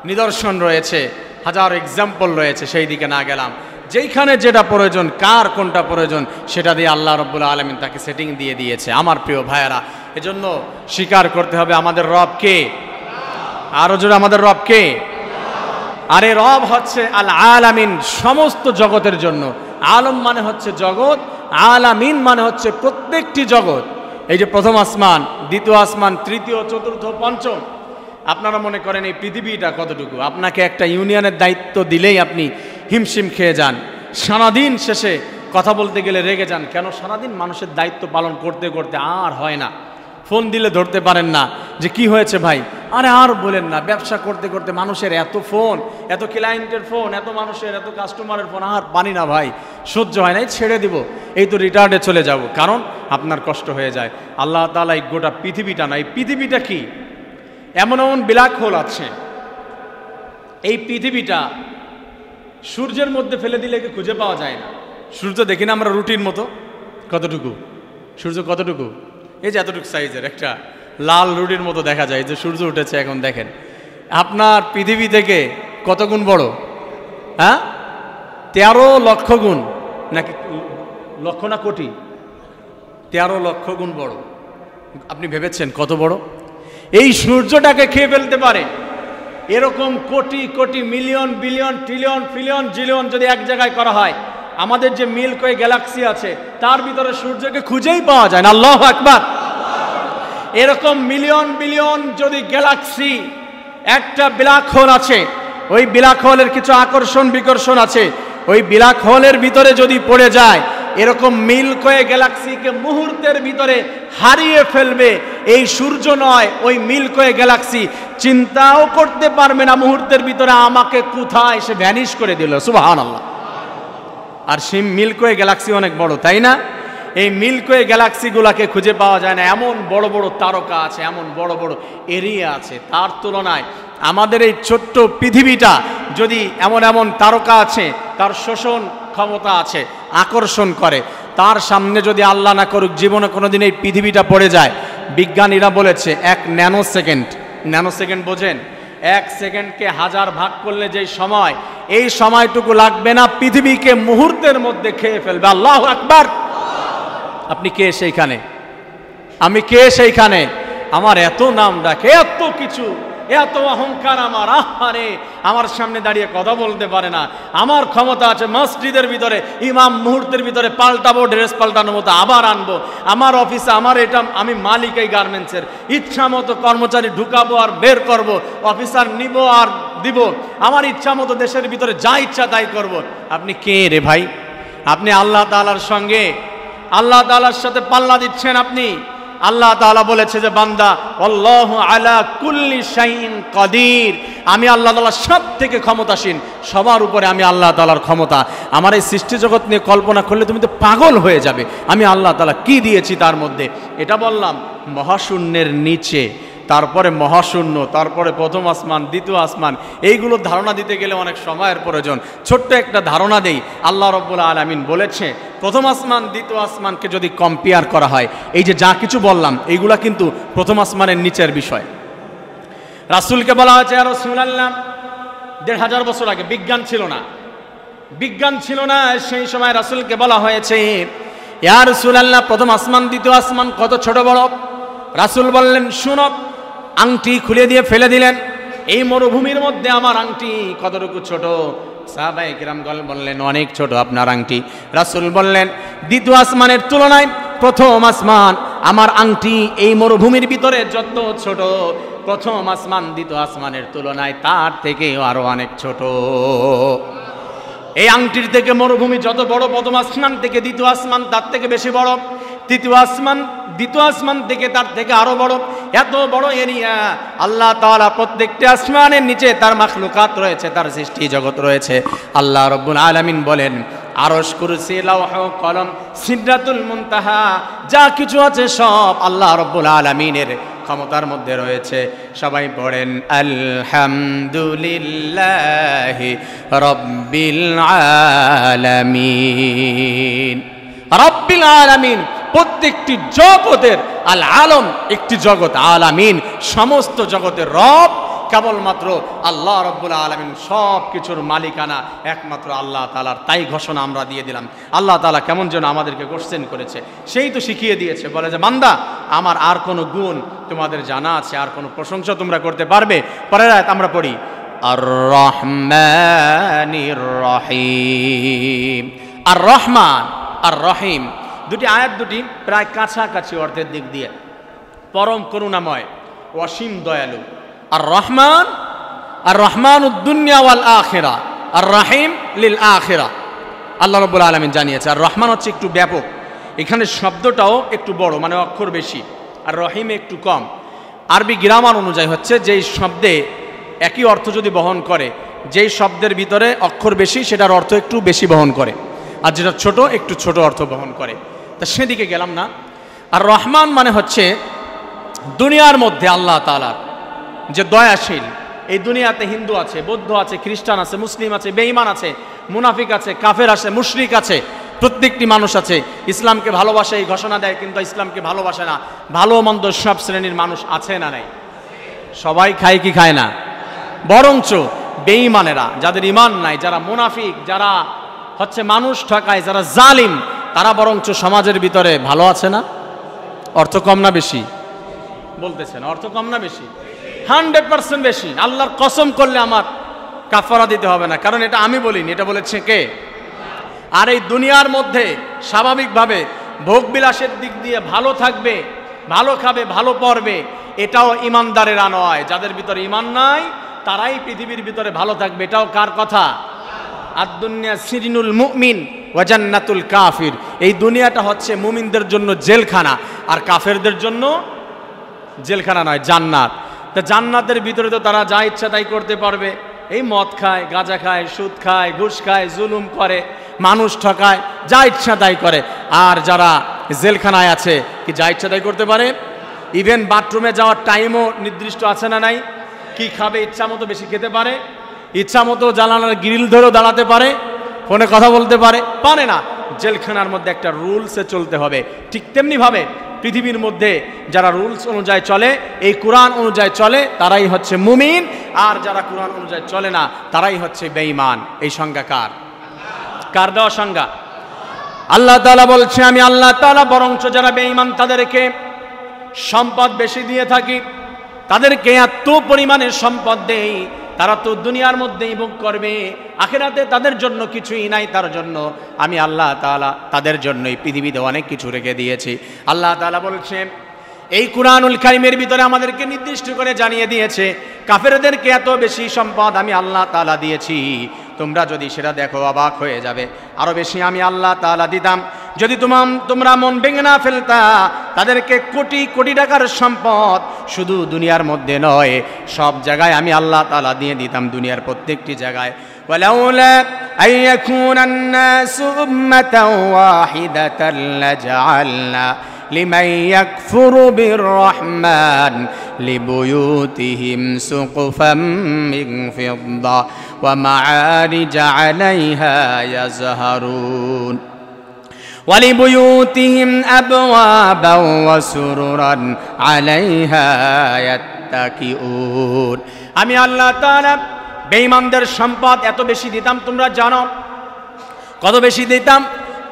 [SPEAKER 1] নিদর্শন রয়েছে, হাজারো এক্সাম্পল রয়েছে, সেই দিকে না গেলাম। যেইখানে যেটা প্রয়োজন, কার কোনটা প্রয়োজন সেটা দিয়ে আল্লাহ রাব্বুল আলামিন তাকে সেটিং দিয়ে দিয়েছে। আমার প্রিয় ভাইয়েরা, এজন্য স্বীকার করতে হবে আমাদের রব কে। আরো জোরে, আমাদের রব কে? আরে রব হচ্ছে আল আলামিন, সমস্ত জগতের জন্য। আলম মানে হচ্ছে জগৎ, আলামিন মানে হচ্ছে প্রত্যেকটি জগৎ। এই যে প্রথম আসমান, দ্বিতীয় আসমান, তৃতীয়, চতুর্থ, পঞ্চম, আপনারা মনে করেন এই পৃথিবীটা কতটুকু? আপনাকে একটা ইউনিয়নের দায়িত্ব দিলেই আপনি হিমশিম খেয়ে যান, সারাদিন শেষে কথা বলতে গেলে রেগে যান। কেন? সারাদিন মানুষের দায়িত্ব পালন করতে করতে আর হয় না। ফোন দিলে ধরতে পারেন না, যে কি হয়েছে ভাই? আরে আর বলেন না, ব্যবসা করতে করতে মানুষের এত ফোন, এত ক্লায়েন্টের ফোন, এত মানুষের, এত কাস্টমারের ফোন, আর পানি না ভাই, সহ্য হয় না, ছেড়ে দিব, এই তো রিটায়ার্ডে চলে যাব। কারণ আপনার কষ্ট হয়ে যায়। আল্লাহ তাআলা এই গোটা পৃথিবীটা না, এই পৃথিবীটা কি? এমন এমন ব্ল্যাক হোল আছে, এই পৃথিবীটা সূর্যের মধ্যে ফেলে দিলে খুঁজে পাওয়া যায় না। সূর্য দেখি না আমরা রুটির মতো, কতটুকু সূর্য, কতটুকু? এই যে এতটুকু সাইজের একটা লাল রুটির মতো দেখা যায়, যে সূর্য উঠেছে এখন দেখেন। আপনার পৃথিবী থেকে কত গুণ বড়? হ্যাঁ, 13 লক্ষ গুণ, নাকি লক্ষ না কোটি? 13 লক্ষ গুণ বড়। আপনি ভেবেছেন কত বড়? এই সূর্যটাকে খেয়ে ফেলতে পারে এরকম crore crore, million, billion, trillion, pillion, zillion যদি এক জায়গায় করা হয়, আমাদের যে মিল্কি ওয়ে গ্যালাক্সি আছে তার ভিতরে সূর্যকে খুঁজেই পাওয়া যায় না। আল্লাহু আকবার। এরকম মিলিয়ন বিলিয়ন যদি গ্যালাক্সি, একটা ব্ল্যাক হোল আছে, ওই ব্ল্যাক হোলের কিছু আকর্ষণ বিকর্ষণ আছে, ওই ব্ল্যাক হোলের ভিতরে যদি পড়ে যায় এরকম মিল্কি ওয়ে গ্যালাক্সিকে মুহূর্তের ভিতরে হারিয়ে ফেলবে। এই সূর্য নয়, ওই মিল্কি ওয়ে গ্যালাক্সি চিন্তাও করতে পারবে না মুহূর্তের ভিতরে আমাকে কোথায় সে ভ্যানিশ করে দিল। সুবহানাল্লাহ। আর সেই মিল্কি ওয়ে গ্যালাক্সি অনেক বড়, তাই না? এই মিল্কি ওয়ে গ্যালাক্সিগুলোকে খুঁজে পাওয়া যায় না। এমন বড় বড় তারকা আছে, এমন বড় বড় এরিয়া আছে, তার তুলনায় আমাদের এই ছোট্ট পৃথিবীটা যদি এমন এমন তারকা আছে, তার শোষণ ক্ষমতা আছে, আকর্ষণ করে, তার সামনে যদি আল্লাহ না করুক জীবনে কোনোদিন এই পৃথিবীটা পড়ে যায়, বিজ্ঞানীরা বলেছে 1 ন্যানোসেকেন্ড, ন্যানোসেকেন্ড বোঝেন? 1 সেকেন্ডকে 1000 ভাগ করলে যেই সময়, এই সময়টুকু লাগবে না পৃথিবীকে মুহূর্তের মধ্যে খেয়ে ফেলবে। আল্লাহু আকবার। আপনি কে সেইখানে? আমি কে সেইখানে? আমার এত নাম ডাকে, এত কিছু, এত অহংকার আমার, আহারে আমার সামনে দাঁড়িয়ে কথা বলতে পারে না। আমার ক্ষমতা আছে মসজিদের ভিতরে ইমাম মুহূর্তের ভিতরে পাল্টাবো, ড্রেস পাল্টানোর মতো আবার আনবো। আমার অফিসে আমার এটা, আমি মালিক এই গার্মেন্টসের, ইচ্ছা মতো কর্মচারী ঢুকাবো আর বের করব, অফিসার নিব আর দিব, আমার ইচ্ছা মতো দেশের ভিতরে যা ইচ্ছা তাই করব। আপনি কে রে ভাই? আপনি আল্লাহ তাআলার সঙ্গে, আল্লাহ তাআলার সাথে পাল্লা দিচ্ছেন আপনি। আল্লাহ তাআলা বলেছে যে বান্দা, আল্লাহু আলা কুল্লি শাইইন কাদির, আমি আল্লাহ তাআলা সব থেকে ক্ষমতাসীন, সবার উপরে আমি আল্লাহ তাআলার ক্ষমতা। আমার এই সৃষ্টি জগৎ নিয়ে কল্পনা করলে তুমি তো পাগল হয়ে যাবে। আমি আল্লাহ তাআলা কি দিয়েছি তার মধ্যে, এটা বললাম। মহাশূন্যের নিচে, তারপরে মহাশূন্য, তারপরে প্রথম আসমান, দ্বিতীয় আসমান, এইগুলো ধারণা দিতে গেলে অনেক সময়ের প্রয়োজন। ছোট্ট একটা ধারণা দেই। আল্লাহ রাব্বুল আলামিন বলেছে প্রথম আসমান দ্বিতীয় আসমানকে যদি কম্পেয়ার করা হয়, এই যে যা কিছু বললাম এইগুলা কিন্তু প্রথম আসমানের নিচের বিষয়। রাসূলকে বলা হয়েছে ইয়া রাসূলুল্লাহ, 1500 বছর আগে বিজ্ঞান ছিল না, বিজ্ঞান ছিল না, সেই সময় রাসূলকে বলা হয়েছে ইয়া রাসূলুল্লাহ প্রথম আসমান দ্বিতীয় আসমান কত ছোট বড়? রাসূল বললেন শুনো। আংটি খুলে দিয়ে ফেলে দিলেন, এই মরুভূমির মধ্যে আমার আংটি কতটুকু ছোট? সাহাবায়ে কিরাম বললেন অনেক ছোট আপনার আংটি। রাসূল বললেন দ্বিতীয় আসমানের তুলনায় প্রথম আসমান আমার আংটি এই মরুভূমির ভিতরে যত ছোট, প্রথম আসমান দ্বিতীয় আসমানের তুলনায় তার থেকে আরো অনেক ছোট। এই আংটির থেকে মরুভূমি যত বড়, প্রথম আসমান থেকে দ্বিতীয় আসমান তার থেকে বেশি বড়, তৃতীয় আসমান দ্বিতীয় আসমান থেকে তার থেকে আরো বড়। এত বড় এরিয়া আল্লাহ তাআলা, প্রত্যেকটি আসমানের নিচে তার মাখলুকাত রয়েছে, তার সৃষ্টি জগৎ রয়েছে। আল্লাহ রাব্বুল আলামিন বলেন আরশ, কুরসি, লৌহ, কলম, সিদরাতুল মুনতাহা, যা কিছু আছে সব আল্লাহ রাব্বুল আলামিনের ক্ষমতার মধ্যে রয়েছে। সবাই পড়েন আলহামদুলিল্লাহি রাব্বিল আলামিন। রাব্বিল আলামিন প্রত্যেকটি জগতের, আল আলম একটি জগৎ, আলামিন সমস্ত জগতের রব কেবলমাত্র আল্লাহ রাব্বুল আলামিন। সব কিছুর মালিকানা একমাত্র আল্লাহ তাআলার, তাই ঘোষণা আমরা দিয়ে দিলাম। আল্লাহ তাআলা কেমন যেন আমাদেরকে কোশ্চেন করেছে, সেই তো শিখিয়ে দিয়েছে। বলে যে বান্দা আমার আর কোনো গুণ তোমাদের জানা আছে, আর কোনো প্রশংসা তোমরা করতে পারবে? পরের আয়াত আমরা পড়ি আর রহমানির রহিম। আর রহমান আর রহিম দুটি আয়াত, দুটি প্রায় কাছাকাছি অর্থের দিক দিয়ে। পরম করুণাময়, অসীম দয়ালু। আর রহমান, আর রহমানুদ দুনিয়া ওয়াল আখিরা, আর রহিম লিল আখিরা। আল্লাহ রাব্বুল আলামিন জানিয়েছে। আর রহমান হচ্ছে একটু ব্যাপক, এখানে শব্দটাও একটু বড়, মানে অক্ষর বেশি, আর রহিম একটু কম। আরবি গ্রামার অনুযায়ী হচ্ছে যেই শব্দে একই অর্থ যদি বহন করে, যেই শব্দের ভিতরে অক্ষর বেশি সেটার অর্থ একটু বেশি বহন করে, আর যেটা ছোট একটু ছোট অর্থ বহন করে। তা সেদিকে গেলাম না। আর রহমান মানে হচ্ছে দুনিয়ার মধ্যে আল্লাহ তাআলার যে দয়াশীল। এই দুনিয়াতে হিন্দু আছে, বৌদ্ধ আছে, খ্রিস্টান আছে, মুসলিম আছে, বেঈমান আছে, মুনাফিক আছে, কাফের আছে, মুশরিক আছে, প্রত্যেকটি মানুষ আছে। ইসলামকে ভালোবাসে এই ঘোষণা দেয়, কিন্তু ইসলামকে ভালোবাসে না। ভালো মন্দ সব শ্রেণীর মানুষ আছে না নাই? সবাই খায় কি খায় না? বরঞ্চ বেঈমানেরা, যাদের ইমান নাই, যারা মুনাফিক, যারা হচ্ছে মানুষ ঠকায়, যারা জালিম, তারা বরঞ্চ সমাজের ভিতরে ভালো আছে না? অর্থ কম না বেশি? বলতেছেন অর্থ কম না বেশি? 100% বেশি। আল্লাহর কসম করলে আমার কাফারা দিতে হবে না, কারণ এটা আমি বলিনি, এটা বলেছে কে? আর এই দুনিয়ার মধ্যে স্বাভাবিকভাবে ভোগ বিলাসের দিক দিয়ে ভালো থাকবে, ভালো খাবে, ভালো পড়বে, এটাও ইমানদারেরা নয়। যাদের ভিতরে ইমান নাই তারাই পৃথিবীর ভিতরে ভালো থাকবে। এটাও কার কথা? আদ-দুনিয়া সিজনুল মুমিন ওয়া জান্নাতুল কাফির, এই দুনিয়াটা হচ্ছে মুমিনদের জন্য জেলখানা, আর কাফেরদের জন্য জেলখানা নয়, জান্নাত। তা জান্নাতের ভিতরে তো তারা যা ইচ্ছা তাই করতে পারবে, এই মদ খায়, গাঁজা খায়, সুদ খায়, ঘুষ খায়, জুলুম করে, মানুষ ঠকায়, যা ইচ্ছা তাই করে। আর যারা জেলখানায় আছে কি যা ইচ্ছা তাই করতে পারে? ইভেন বাথরুমে যাওয়ার টাইমও নির্দিষ্ট আছে না নাই? কি খাবে ইচ্ছা মতো বেশি খেতে পারে, ইচ্ছা মতো জানালার গ্রিল ধরেও দাঁড়াতে পারে, ফোনে কথা বলতে পারে? পারে না। জেলখানার মধ্যে একটা রুলসে চলতে হবে। ঠিক তেমনিভাবে পৃথিবীর মধ্যে যারা রুলস অনুযায়ী চলে, এই কোরআন অনুযায়ী চলে, তারাই হচ্ছে মুমিন, আর যারা কোরআন অনুযায়ী চলে না তারাই হচ্ছে বেঈমান। এই সংজ্ঞা কার দেওয়া সংজ্ঞা? আল্লাহ তাআলা বলছে, আমি আল্লাহ তাআলা বরঞ্চ যারা বেঈমান তাদেরকে সম্পদ বেশি দিয়ে থাকি, তাদেরকে এত পরিমাণে সম্পদ দেই, তারা তো দুনিয়ার মধ্যেই ভোগ করবে, আখিরাতে তাদের জন্য কিছুই নাই। তার জন্য আমি আল্লাহ তাআলা তাদের জন্যই পৃথিবীতে অনেক কিছু রেখে দিয়েছি। আল্লাহ তাআলা বলছেন, এই কুরআনুল কারীমের ভিতরে আমাদেরকে নির্দিষ্ট করে জানিয়ে দিয়েছে কাফেরদেরকে এত বেশি সম্পদ আমি আল্লাহ তাআলা দিয়েছি। তোমরা যদি সেটা দেখো অবাক হয়ে যাবে। আরো বেশি আমি আল্লাহ তাআলা দিতাম যদি তোমরা মন ভেঙে না ফেলতা। তাদেরকে কোটি কোটি টাকার সম্পদ শুধু দুনিয়ার মধ্যে নয়, সব জায়গায় আমি আল্লাহ তাআলা দিয়ে দিতাম, দুনিয়ার প্রত্যেকটি জায়গায়। ওয়ালাউলা আইয়াকুনান নাসু উম্মাতান ওয়াহিদাতান লাজআলনা লিমান ইয়াকফুরু বিররহমান লিবুয়ুতিহিম সুকুফাম মিন ফিদ্দা ওয়া মাআরিজা আলাইহা ইয়াজহারুন ওয়ালিবুয়ুতিহিম আবওয়াবান ওয়া সুরুরান আলাইহা ইয়াত্তাকিউন। আমি আল্লাহ তাআলা বেঈমানদের সম্পদ এত বেশি দিতাম, তোমরা জানো কত বেশি দিতাম?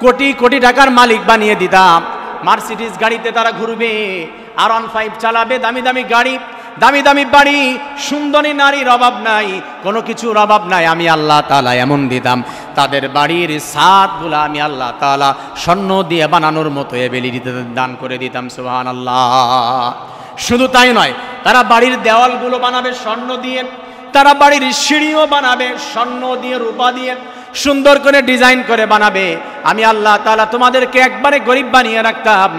[SPEAKER 1] কোটি কোটি টাকার মালিক বানিয়ে দিতাম। মার্সিডিজ গাড়িতে তারা ঘুরবে, R15 চালাবে, দামি দামি গাড়ি, দামি দামি বাড়ি, সুন্দরী নারীর অভাব নাই, কোনো কিছুর অভাব নাই। আমি আল্লাহ তাআলা এমন দিতাম, তাদের বাড়ির ছাদগুলো আমি আল্লাহ তাআলা স্বর্ণ দিয়ে বানানোর মতো এবিলিটি দান করে দিতাম। সুবহানাল্লাহ। শুধু তাই নয়, তারা বাড়ির দেওয়ালগুলো বানাবে স্বর্ণ দিয়ে, তারা বাড়ির সিঁড়িও বানাবে স্বর্ণ দিয়ে, রূপা দিয়ে, সুন্দর করে ডিজাইন করে বানাবে। আমি আল্লাহ তাআলা তোমাদেরকে একবারে গরিব বানিয়ে রাখতাম,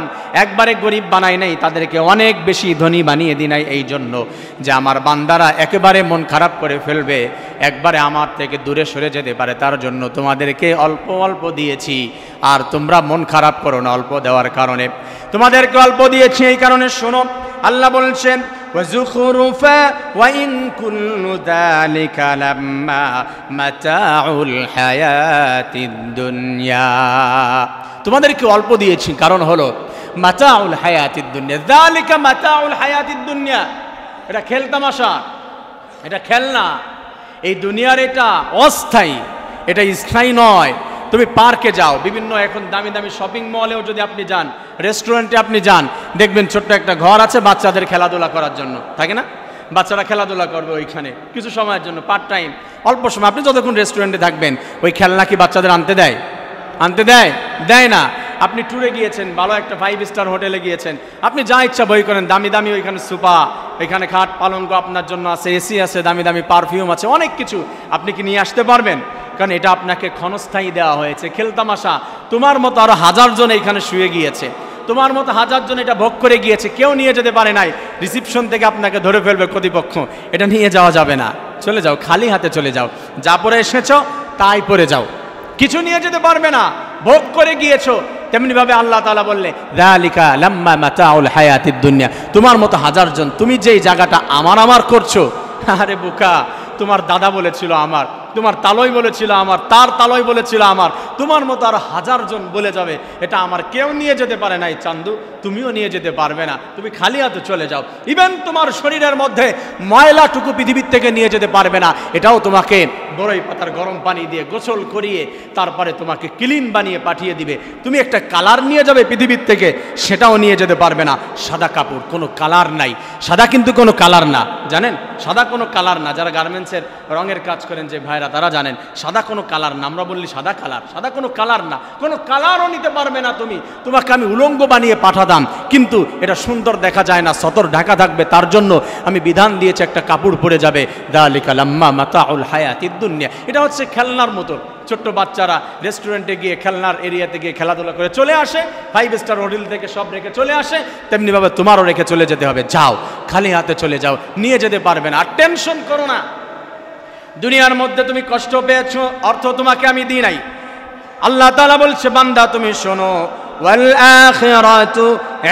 [SPEAKER 1] একবারে গরিব বানাই নাই, তাদেরকে অনেক বেশি ধনী বানিয়ে দিই নাই, এই জন্য যে আমার বান্দারা একেবারে মন খারাপ করে ফেলবে, একবারে আমার থেকে দূরে সরে যেতে পারে, তার জন্য তোমাদেরকে অল্প অল্প দিয়েছি। আর তোমরা মন খারাপ করো না অল্প দেওয়ার কারণে, তোমাদেরকে অল্প দিয়েছি এই কারণে। শোনো, আল্লাহ বলছেন ওয়াযুখরুফা ওয়া ইন কুল্লু যালিকা লাম্মা মাতাউল হায়াতিদ দুনিয়া। তোমাদেরকে অল্প দিয়েছি কারণ হলো মাতাউল হায়াতিদ দুনিয়া, যালিকা মাতাউল হায়াতিদ দুনিয়া। এটা খেলতামাশা, এটা খেলনা। এই দুনিয়ার এটা অস্থায়ী, এটা স্থায়ী নয়। তুমি পার্কে যাও, বিভিন্ন এখন দামি দামি শপিং মলেও যদি আপনি যান, রেস্টুরেন্টে আপনি যান, দেখবেন ছোট্ট একটা ঘর আছে বাচ্চাদের খেলাধুলা করার জন্য, থাকে না? বাচ্চারা খেলাধুলা করবে ওইখানে কিছু সময়ের জন্য, পার্ট টাইম, অল্প সময়। আপনি যতক্ষণ রেস্টুরেন্টে থাকবেন, ওই খেলনা কি বাচ্চাদের আনতে দেয়? আনতে দেয়? দেয় না। আপনি ট্যুরে গিয়েছেন, ভালো একটা 5 স্টার হোটেলে গিয়েছেন, আপনি যা ইচ্ছা বই করেন, দামি দামি ওইখানে সোফা, ওইখানে খাট পালঙ্ক আপনার জন্য আছে, এসি আছে, দামি দামি পারফিউম আছে, অনেক কিছু। আপনি কি নিয়ে আসতে পারবেন? কারণ এটা আপনাকে ক্ষণস্থায়ী দেওয়া হয়েছে। খেলতামাশা। তোমার মতো আরো 1000 জন এইখানে শুয়ে গিয়েছে, তোমার মতো 1000 জন এটা ভোগ করে গিয়েছে, কেউ নিয়ে যেতে পারে নাই। রিসিপশন থেকে আপনাকে ধরে ফেলবে কর্তৃপক্ষ, এটা নিয়ে যাওয়া যাবে না, চলে যাও, খালি হাতে চলে যাও, যা পরে এসেছো তাই পরে যাও, কিছু নিয়ে যেতে পারবে না, ভোগ করে গিয়েছো। তেমনি ভাবে আল্লাহ তাআলা বললে যালিকা লাম্মা মাতাউল হায়াতিদ দুনিয়া। তোমার মতো 1000 জন, তুমি যেই জায়গাটা আমার করছো, আরে বোকা, তোমার দাদা বলেছিল আমার, তোমার তালই বলেছিল আমার, তার তালই বলেছিল আমার, তোমার মতো আর 1000 জন বলে যাবে এটা আমার, কেউ নিয়ে যেতে পারে নাই। চান্দু, তুমিও নিয়ে যেতে পারবে না, তুমি খালি হাতে চলে যাও। ইভেন তোমার শরীরের মধ্যে ময়লাটুকু পৃথিবীর থেকে নিয়ে যেতে পারবে না, এটাও তোমাকে বড়ই পাতার গরম পানি দিয়ে গোসল করিয়ে তারপরে তোমাকে ক্লিন বানিয়ে পাঠিয়ে দিবে। তুমি একটা কালার নিয়ে যাবে পৃথিবীর থেকে, সেটাও নিয়ে যেতে পারবে না। সাদা কাপড়, কোনো কালার নাই, সাদা কিন্তু কোনো কালার না, জানেন? সাদা কোনো কালার না। যারা গার্মেন্টসের রঙের কাজ করেন, যে ভাই ভাইরা তারা জানেন সাদা কোনো কালার না। আমরা বললি সাদা কালার, সাদা কোনো কালার না, কোনো কালারও নিতে পারবে না তুমি। তোমাকে আমি উলঙ্গ বানিয়ে পাঠাতাম, কিন্তু এটা সুন্দর দেখা যায় না, সতর ঢাকা থাকবে, তার জন্য আমি বিধান দিয়েছি একটা কাপড় পরে যাবে। যালিকা লাম্মা মাতাউল হায়াতিদ দুনিয়া। এটা হচ্ছে খেলনার মতো। ছোট্ট বাচ্চারা রেস্টুরেন্টে গিয়ে খেলনার এরিয়াতে গিয়ে খেলাধুলা করে চলে আসে, 5 স্টার হোটেল থেকে সব রেখে চলে আসে, তেমনিভাবে তোমারও রেখে চলে যেতে হবে। যাও, খালি হাতে চলে যাও, নিয়ে যেতে পারবে না। আর টেনশন করো না, দুনিয়ার মধ্যে তুমি কষ্ট পেয়েছো, অর্থ তোমাকে আমি দিই নাই। আল্লাহ তাআলা বলছে, বান্দা তুমি শোনো, ওয়াল আখিরাতু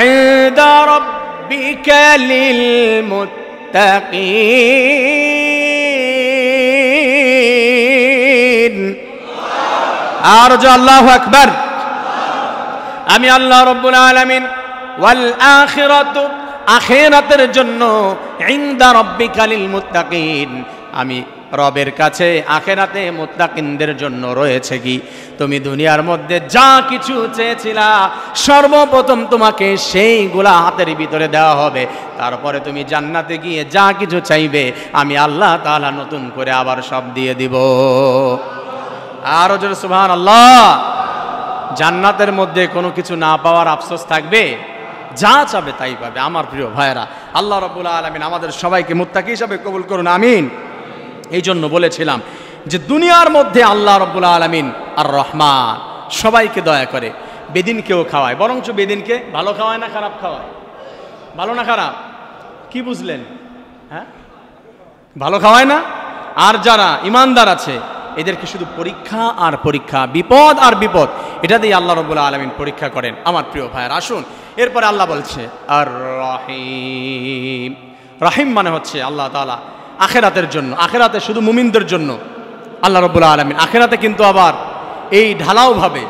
[SPEAKER 1] ইনদা রাব্বিকা লিল মুত্তাকিন। আর যে আল্লাহু আকবার। আমি আল্লাহ রাব্বুল আলামিন ওয়াল আখিরাতু, আখিরাতের জন্য, ইনদা রাব্বিকা লিল মুত্তাকিন, আমি রবের কাছে আখিরাতে মুত্তাকিনদের জন্য রয়েছে কি? তুমি দুনিয়ার মধ্যে যা কিছু চেয়েছিলা সর্বপ্রথম তোমাকে সেইগুলা হাতের ভিতরে দেওয়া হবে, তারপরে তুমি জান্নাতে গিয়ে যা কিছু চাইবে আমি আল্লাহ তাআলা নতুন করে আবার সব দিয়ে দিব। আরো জোরে সুবহানাল্লাহ। জান্নাতের মধ্যে কোনো কিছু না পাওয়ার আফসোস থাকবে? যা চাবে তাই পাবে। আমার প্রিয় ভাইয়েরা, আল্লাহ রাব্বুল আলামিন আমাদের সবাইকে মুত্তাকি হিসাবে কবুল করুন, আমিন। এই জন্য বলেছিলাম যে দুনিয়ার মধ্যে আল্লাহ রাব্বুল আলামিন আর রহমান, সবাইকে দয়া করে, বেদিনকেও খাওয়ায়, বরঞ্চ বেদিনকে ভালো খাওয়ায় না খারাপ খাওয়ায়? ভালো না খারাপ? কি বুঝলেন? হ্যাঁ, ভালো খাওয়ায় না? আর যারা ইমানদার আছে এদেরকে শুধু পরীক্ষা আর পরীক্ষা, বিপদ আর বিপদ, এটা দিয়ে আল্লাহ রাব্বুল আলামিন পরীক্ষা করেন। আমার প্রিয় ভাইয়েরা, আসুন এরপরে আল্লাহ বলছে আর রহিম। রহিম মানে হচ্ছে আল্লাহ তাআলা আখিরাতের জন্য, আখিরাতে শুধু মুমিনদের জন্য আল্লাহ রাব্বুল আলামিন, আখিরাতে কিন্তু আবার এই ঢালাওভাবে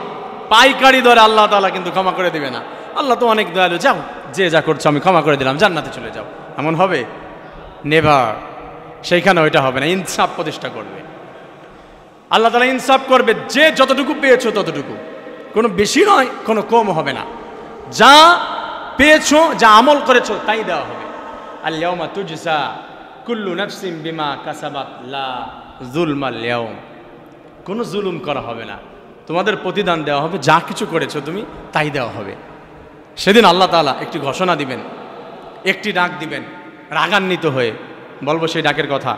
[SPEAKER 1] পাইকারি দরে আল্লাহ তাআলা কিন্তু ক্ষমা করে দিবে না। আল্লাহ তো অনেক দয়ালু, যাও যে যা করছো আমি ক্ষমা করে দিলাম, জান্নাতে চলে যাও, এমন হবে? নেভার। সেইখানে ওইটা হবে না, ইনসাফ প্রতিষ্ঠা করবে আল্লাহ তাআলা, ইনসাফ করবে। যে যতটুকু পেয়েছো ততটুকু, কোনো বেশি নয় কোনো কম হবে না। যা পেয়েছো, যা আমল করেছো তাই দেওয়া হবে। আল ইয়াউমা তুজজা কুল্লু নাফসিন বিমা কাসাবাত লা যুলমাল ইয়াউম। কোনো জুলুম করা হবে না, তোমাদের প্রতিদান দেওয়া হবে, যা কিছু করেছো তুমি তাই দেওয়া হবে। সেদিন আল্লাহ তাআলা একটি ঘোষণা দিবেন, একটি ডাক দিবেন, রাগান্বিত হয়ে বলবো সেই ডাকের কথা।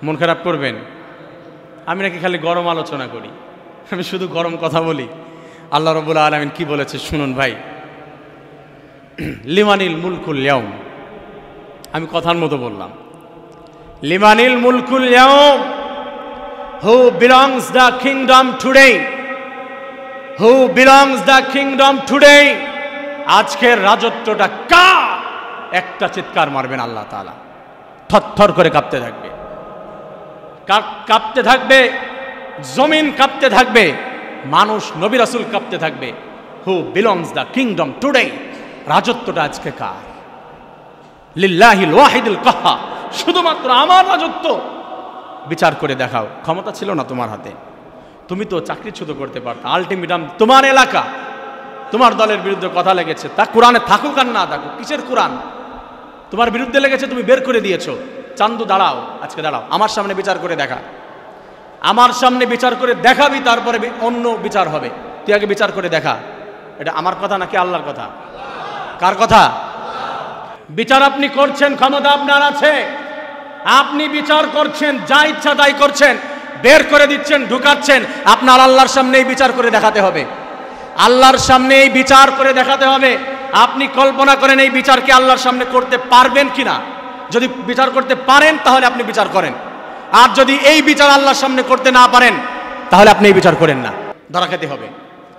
[SPEAKER 1] মন খারাপ করবেন? আমি নাকি খালি গরম আলোচনা করি, আমি শুধু গরম কথা বলি। আল্লাহ রাব্বুল আলামিন কি বলেছে শুনুন ভাই। লিমানিল মুলকুল ইয়াউম, আমি কথার মতো বললাম, লিমানিল মুলকুল ইয়াউম, who belongs the kingdom today, who belongs the kingdom today. আজকের রাজত্বটা কার? একটা চিৎকার মারবেন আল্লাহ তাআলা, থরথর করে কাঁপতে থাকবে, কাঁপতে থাকবে, জমিন কাঁপতে থাকবে, মানুষ নবী রাসূল কাঁপতে থাকবে। Who belongs the kingdom today, রাজত্বটা আজকে কার? লিল্লাহিল ওয়াহিদুল কাহ্হার, শুধুমাত্র আমার রাজত্ব। বিচার করে দেখাও। ক্ষমতা ছিল না তোমার হাতে, তুমি তো চাকরিচ্যুত করতে পারতা। আলটিমেটাম তোমার এলাকা, তোমার দলের বিরুদ্ধে কথা লেগেছে, তা কোরআনে থাকুক আর না থাকুক, কিসের কোরআন? তোমার বিরুদ্ধে লেগেছে, তুমি বের করে দিয়েছো। চান্দু দাঁড়াও, আজকে দাঁড়াও, আমার সামনে বিচার করে দেখা, আমার সামনে বিচার করে দেখাবি, তারপরে অন্য বিচার হবে। তুই আগে বিচার করে দেখা। এটা আমার কথা নাকি আল্লাহর কথা? কার কথা? বিচার আপনি করছেন, ক্ষমতা আপনার আছে, আপনি বিচার করছেন, যা ইচ্ছা তাই করছেন, বের করে দিচ্ছেন, ঢুকাচ্ছেন। আপনার আল্লাহর সামনেই বিচার করে দেখাতে হবে, আল্লাহর সামনেই বিচার করে দেখাতে হবে। আপনি কল্পনা করেন এই বিচারকে আল্লাহর সামনে করতে পারবেন কিনা? যদি বিচার করতে পারেন তাহলে আপনি বিচার করেন, আর যদি এই বিচার আল্লাহর সামনে করতে না পারেন তাহলে আপনি এই বিচার করেন না, ধরা খেতে হবে।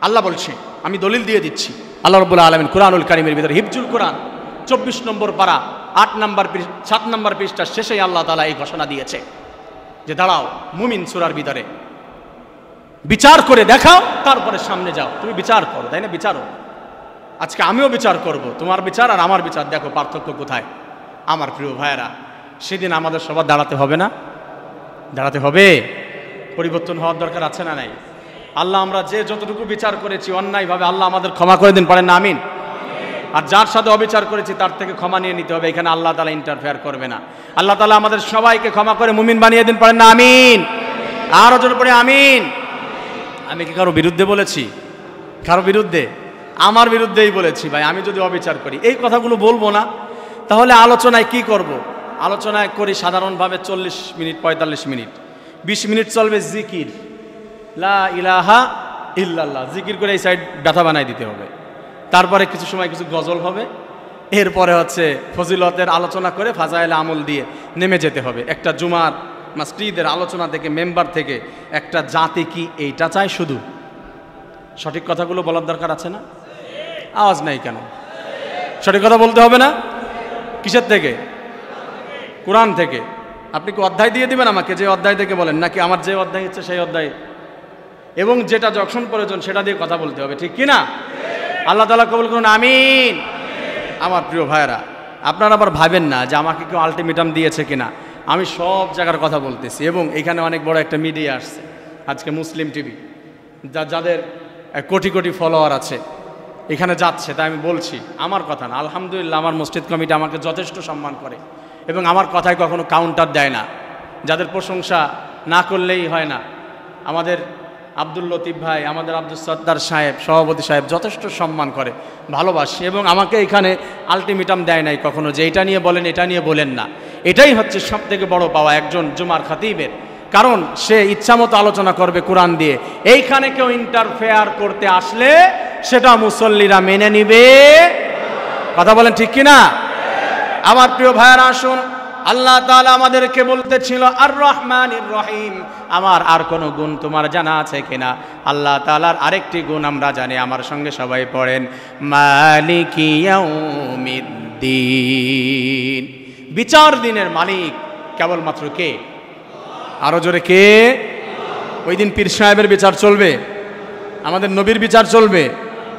[SPEAKER 1] আল্লাহ বলছে, আমি দলিল দিয়ে দিচ্ছি। আল্লাহ রাব্বুল আলামিন কুরআনুল কারীমের ভিতরে হিফজুল কোরআন 24 নম্বর পারা 7 নম্বর পৃষ্ঠার শেষেই আল্লাহ তাআলা এই ঘোষণা দিয়েছে যে দাঁড়াও মুমিন সূরার ভিতরে, বিচার করে দেখাও, তারপরে সামনে যাও। তুমি বিচার করো, তাই না? বিচারও। আজকে আমিও বিচার করব, তোমার বিচার আর আমার বিচার, দেখো পার্থক্য কোথায়। আমার প্রিয় ভাইয়েরা, সেদিন আমাদের সবার দাঁড়াতে হবে না? দাঁড়াতে হবে। পরিবর্তন হওয়ার দরকার আছে না নাই? আল্লাহ আমরা যে যতটুকু বিচার করেছি অন্যায়ভাবে, আল্লাহ আমাদের ক্ষমা করে দিন, পারেন না? আমিন। আর যার সাথে অবিচার করেছি তার থেকে ক্ষমা নিয়ে নিতে হবে। এখানে আল্লাহ তাআলা ইন্টারফেয়ার করবে না। আল্লাহ তাআলা আমাদের সবাইকে ক্ষমা করে মুমিন বানিয়ে দিন, পড়েন না আমিন। আরো জোরে পড়ে আমিন। আমি কি কারো বিরুদ্ধে বলেছি? কারো বিরুদ্ধে? আমার বিরুদ্ধেই বলেছি ভাই। আমি যদি অবিচার করি, এই কথাগুলো বলবো না, তাহলে আলোচনায় কি করব? আলোচনায় করি সাধারণভাবে 40 মিনিট 45 মিনিট, 20 মিনিট চলবে জিকির, লা ইলাহা ইল্লাল্লাহ, জিকির করে এই সাইড ব্যথা বানাই দিতে হবে। তারপরে কিছু সময় কিছু গজল হবে, এরপরে হচ্ছে ফজিলতের আলোচনা করে ফাজাইল আমল দিয়ে নেমে যেতে হবে। একটা জুমার মসজিদের আলোচনা থেকে, মেম্বার থেকে একটা জাতি কি এইটা চায়? শুধু সঠিক কথাগুলো বলার দরকার আছে না? আওয়াজ নাই কেন? সঠিক কথা বলতে হবে না? কিসের থেকে? কোরআন থেকে। আপনি কি অধ্যায় দিয়ে দিবেন আমাকে, যে অধ্যায় থেকে বলেন, নাকি আমার যে অধ্যায় হচ্ছে সেই অধ্যায়, এবং যেটা যখন প্রয়োজন সেটা দিয়ে কথা বলতে হবে, ঠিক কি না? আল্লাহ তাআলা কবুল করুন, আমিন। আমার প্রিয় ভাইরা, আপনারা আবার ভাবেন না যে আমাকে কেউ আলটিমেটাম দিয়েছে কিনা। আমি সব জায়গার কথা বলতেছি, এবং এখানে অনেক বড় একটা মিডিয়া আসছে আজকে, মুসলিম টিভি, যাদের কোটি কোটি ফলোয়ার আছে, এখানে যাচ্ছে। তাই আমি বলছি, আমার কথা না, আলহামদুলিল্লাহ আমার মসজিদ কমিটি আমাকে যথেষ্ট সম্মান করে এবং আমার কথায় কখনো কাউন্টার দেয় না। যাদের প্রশংসা না করলেই হয় না, আমাদের আব্দুল লতিফ ভাই, আমাদের আব্দুল সত্তার সাহেব, সভাপতি সাহেব যথেষ্ট সম্মান করে, ভালোবাসি, এবং আমাকে এখানে আলটিমেটাম দেয় নাই কখনো যে এটা নিয়ে বলেন, এটা নিয়ে বলেন না। এটাই হচ্ছে সব থেকে বড় পাওয়া একজন জুমার খতিবের, কারণ সে ইচ্ছামতো আলোচনা করবে কোরআন দিয়ে। এইখানে কেউ ইন্টারফেয়ার করতে আসলে সেটা মুসল্লিরা মেনে নিবে। কথা বলেন ঠিক কিনা? আমার প্রিয় ভাইয়ারা, আসুন, আল্লাহ তাআলা আমাদেরকে বলতেছিল আর রহমানির রহিম। আমার আর কোনো গুণ তোমার জানা আছে কিনা? আল্লাহ তাআলার আরেকটি গুণ আমরা জানি, আমার সঙ্গে সবাই পড়েন, মালিকি ইয়াউমিদ্দিন। বিচার দিনের মালিক কেবলমাত্র কে? আরো জোরে কে? ওই দিন পীর সাহেবের বিচার চলবে? আমাদের নবীর বিচার চলবে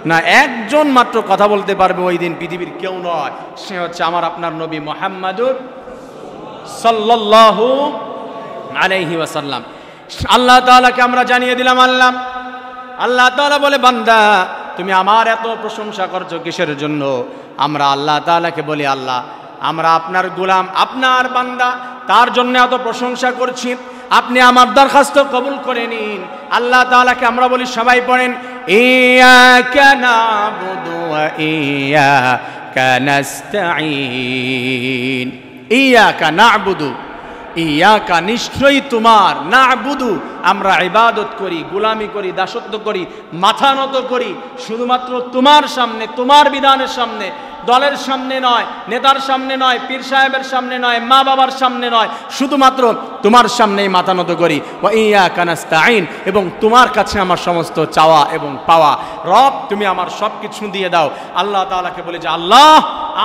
[SPEAKER 1] না? একজন মাত্র কথা বলতে পারবে ওই দিন, পৃথিবীর কেউ নয়, সে হচ্ছে আমার আপনার নবী মুহাম্মাদুর সাল্লাল্লাহু আলাইহি ওয়াসাল্লাম। আল্লাহ তাআলাকে আমরা জানিয়ে দিলাম, আল্লাহ তাআলা বলে, বান্দা তুমি আমার এত প্রশংসা করছো কিসের জন্য? আমরা আল্লাহ তাআলাকে বলি, আল্লাহ আমরা আপনার গোলাম, আপনার বান্দা, তার জন্য এত প্রশংসা করছি, আপনি আমার দরখাস্ত কবুল করে নিন। আল্লাহ তাআলাকে আমরা বলি, সবাই পড়েন, ইয়াকা না'বুদু ওয়া ইয়াকা নাস্তাঈন। ইয়াকা না'বুদু, ইয়াকা নিশ্চয়ই তোমার, না'বুদু আমরা ইবাদত করি, গোলামি করি, দাসত্ব করি, মাথা নত করি শুধুমাত্র তোমার সামনে, তোমার বিধানের সামনে, দলের সামনে নয়, নেতার সামনে নয়, পীর সাহেবের সামনে নয়, মা বাবার সামনে নয়, শুধুমাত্র তোমার সামনেই মাথা নত করি। ওয়া ইয়াকা নাস্তাঈন, এবং তোমার কাছে আমার সমস্ত চাওয়া এবং পাওয়া। রব তুমি আমার সব কিছু দিয়ে দাও। আল্লাহ তাআলাকে বলে যে, আল্লাহ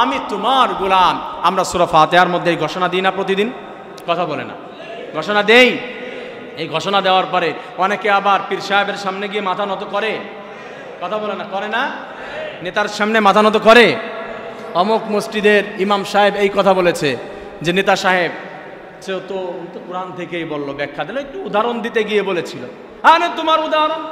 [SPEAKER 1] আমি তোমার গোলাম। আমরা সূরা ফাতিহার মধ্যে এই ঘোষণা দিই না প্রতিদিন? কথা বলে না? ঘোষণা দেই। এই ঘোষণা দেওয়ার পরে অনেকে আবার পীর সাহেবের সামনে গিয়ে মাথা নত করে। কথা বলে না? করে না? নেতার সামনে মাথা নত করে। অমুক মসজিদের ইমাম সাহেব এই কথা বলেছে যে নেতা সাহেব সে তো কোরআন থেকেই বললো, ব্যাখ্যা দিল, একটু উদাহরণ দিতে গিয়ে বলেছিল, আরে তোমার উদাহরণ,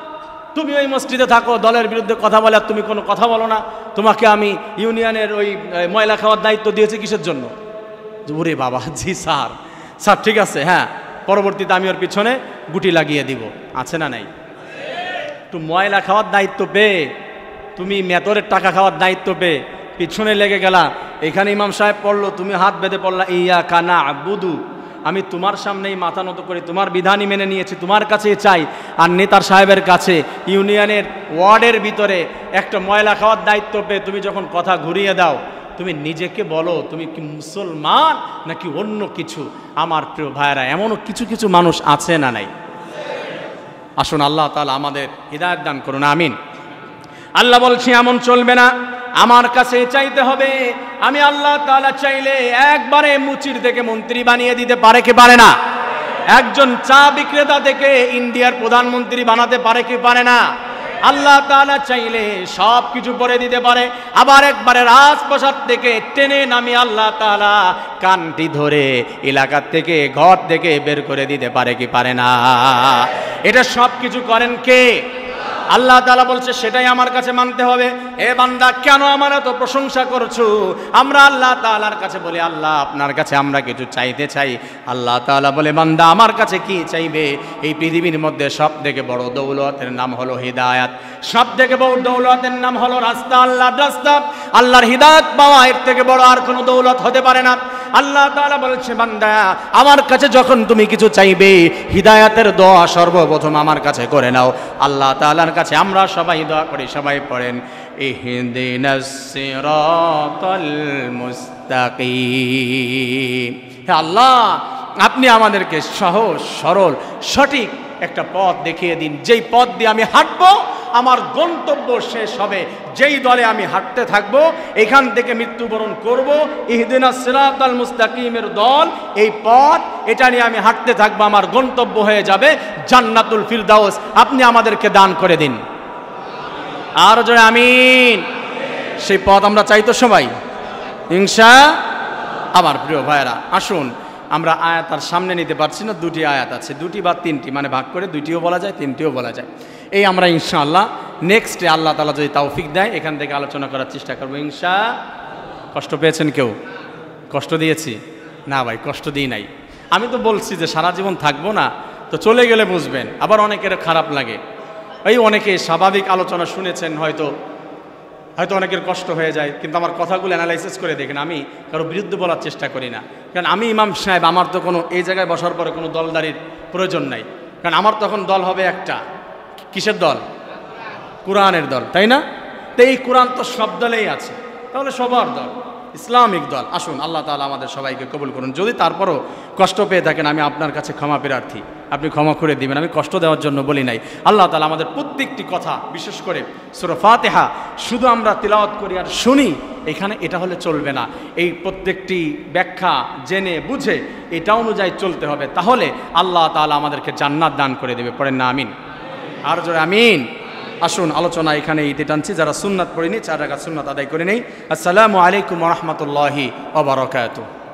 [SPEAKER 1] তুমি ওই মসজিদে থাকো, দলের বিরুদ্ধে কথা বলে আর তুমি কোনো কথা বলো না, তোমাকে আমি ইউনিয়নের ওই ময়লা খাওয়ার দায়িত্ব দিয়েছি কিসের জন্য? ওরে বাবা, জি স্যার, স্যার ঠিক আছে, হ্যাঁ পরবর্তীতে আমি ওর পিছনে গুটি লাগিয়ে দিব। আছে না নাই? একটু ময়লা খাওয়ার দায়িত্ব পেয়ে, তুমি মেতরের টাকা খাওয়ার দায়িত্ব পেয়ে পিছনে লেগে গেলা। এখানে ইমাম সাহেব পড়লো, তুমি হাত বেঁধে পড়লা, ইয়াকা না'বুদু, আমি তোমার সামনেই মাথা নত করি, তোমার বিধানই মেনে নিয়েছি, তোমার কাছে চাই। আর নেতার সাহেবের কাছে ইউনিয়নের ওয়ার্ডের ভিতরে একটা ময়লা খাওয়ার দায়িত্ব পেয়ে তুমি যখন কথা ঘুরিয়ে দাও, তুমি নিজেকে বলো তুমি কি মুসলমান নাকি অন্য কিছু? আমার প্রিয় ভাইয়েরা, এমনও কিছু কিছু মানুষ আছে না নাই? আসুন আল্লাহ তাআলা আমাদের হিদায়াত দান করুন, আমিন। আল্লাহ বলছি এমন চলবে না, আমার কাছে চাইতে হবে। আমি আল্লাহ তাআলা চাইলে একবারে মুচির থেকে মন্ত্রী বানিয়ে দিতে পারে কি পারে না? একজন চা বিক্রেতা থেকে ইন্ডিয়ার প্রধানমন্ত্রী বানাতে পারে কি পারে না? আল্লাহ তাআলা চাইলে সব কিছু করে দিতে পারে। আবার একবারে রাজপ্রাসাদ থেকে টেনে নামিয়ে আল্লাহ তাআলা কানটি ধরে এলাকার থেকে, ঘর থেকে বের করে দিতে পারে কি পারে না? এটা সব কিছু করেন কে? আল্লাহ তাআলা বলছে সেটাই আমার কাছে মানতে হবে। এ বান্দা কেন আমার এত প্রশংসা করছো? আমরা আল্লাহ তাআলার কাছে বলি আল্লাহ আপনার কাছে আমরা কিছু চাইতে চাই। আল্লাহ তাআলা বলে বান্দা আমার কাছে কি চাইবে? এই পৃথিবীর মধ্যে সবথেকে বড় দৌলতের নাম হলো হিদায়াত, সবথেকে বড় দৌলতের নাম হলো রাস্তা, আল্লাহর রাস্তা। আল্লাহর হিদায়াত পাওয়া এর থেকে বড় আর কোনো দৌলত হতে পারে না। আল্লাহ তাআলা বলছে বান্দা আমার কাছে যখন তুমি কিছু চাইবে হিদায়াতের দোয়া সর্বপ্রথম আমার কাছে করে নাও। আল্লাহ তাআলার কাছে আমরা সবাই দোয়া করি, সবাই পড়েন ইহদিনাস সিরাতাল মুস্তাকিম। হে আল্লাহ আপনি আমাদেরকে সহজ সরল সঠিক একটা পথ দেখিয়ে দিন, যেই পথ দিয়ে আমি হাঁটবো আমার গন্তব্য শেষ হবে, যেই দলে আমি হাঁটতে থাকবো এখান থেকে মৃত্যুবরণ করব। ইহদিনাস সিরাতাল মুস্তাকিমের দল, এই পথ এটা নিয়ে আমি হাঁটতে থাকবো, আমার গন্তব্য হয়ে যাবে জান্নাতুল ফিরদাউস। আপনি আমাদেরকে দান করে দিন, আর জোরে আমিন। সেই পথ আমরা চাই তো সবাই ইনশাআল্লাহ। আমার প্রিয় ভাইরা আসুন আমরা আয়াত আর সামনে নিতে পারছি না, দুটি আয়াত আছে, দুটি বা তিনটি মানে ভাগ করে দুইটিও বলা যায় তিনটিও বলা যায়। এই আমরা ইনশাআল্লাহ নেক্সটে আল্লাহ তাআলা যদি তৌফিক দেয় এখান থেকে আলোচনা করার চেষ্টা করবো ইনশাআল্লাহ। কষ্ট পেয়েছেন কেউ? কষ্ট দিয়েছি না ভাই, কষ্ট দিই নাই। আমি তো বলছি যে সারা জীবন থাকবো না, তো চলে গেলে বুঝবেন। আবার অনেকের খারাপ লাগে, এই অনেকে স্বাভাবিক আলোচনা শুনেছেন, হয়তো অনেকের কষ্ট হয়ে যায়, কিন্তু আমার কথাগুলো অ্যানালাইসিস করে দেখেন। আমি কারো বিরুদ্ধে বলার চেষ্টা করি না, কারণ আমি ইমাম সাহেব, আমার তো কোনো এই জায়গায় বসার পরে কোনো দলদারির প্রয়োজন নাই, কারণ আমার তখন দল হবে একটা। কিসের দল? কোরআনের দল, তাই না? তো এই কোরআন তো সব দলেই আছে, তাহলে সবার দল ইসলামিক দল। আসুন আল্লাহ তাআলা আমাদের সবাইকে কবুল করুন। যদি তারপরও কষ্ট পেয়ে থাকেন আমি আপনার কাছে ক্ষমা প্রার্থী, আপনি ক্ষমা করে দিবেন, আমি কষ্ট দেওয়ার জন্য বলি নাই। আল্লাহ তাআলা আমাদের প্রত্যেকটি কথা, বিশেষ করে সূরা ফাতিহা শুধু আমরা তিলাওয়াত করি আর শুনি এখানে, এটা হলে চলবে না। এই প্রত্যেকটি ব্যাখ্যা জেনে বুঝে এটা অনুযায়ী চলতে হবে, তাহলে আল্লাহ তাআলা আমাদেরকে জান্নাত দান করে দেবে। পড়েন না আমিন, আর জোরে আমিন। আসুন আলোচনা এখানে ইতি টানছি। যারা সুন্নাত পড়েনি 4 রাকাত সুন্নাত আদায় করে নেই। আসসালামু আলাইকুম ওয়া রাহমাতুল্লাহি ওয়া বারাকাতুহু।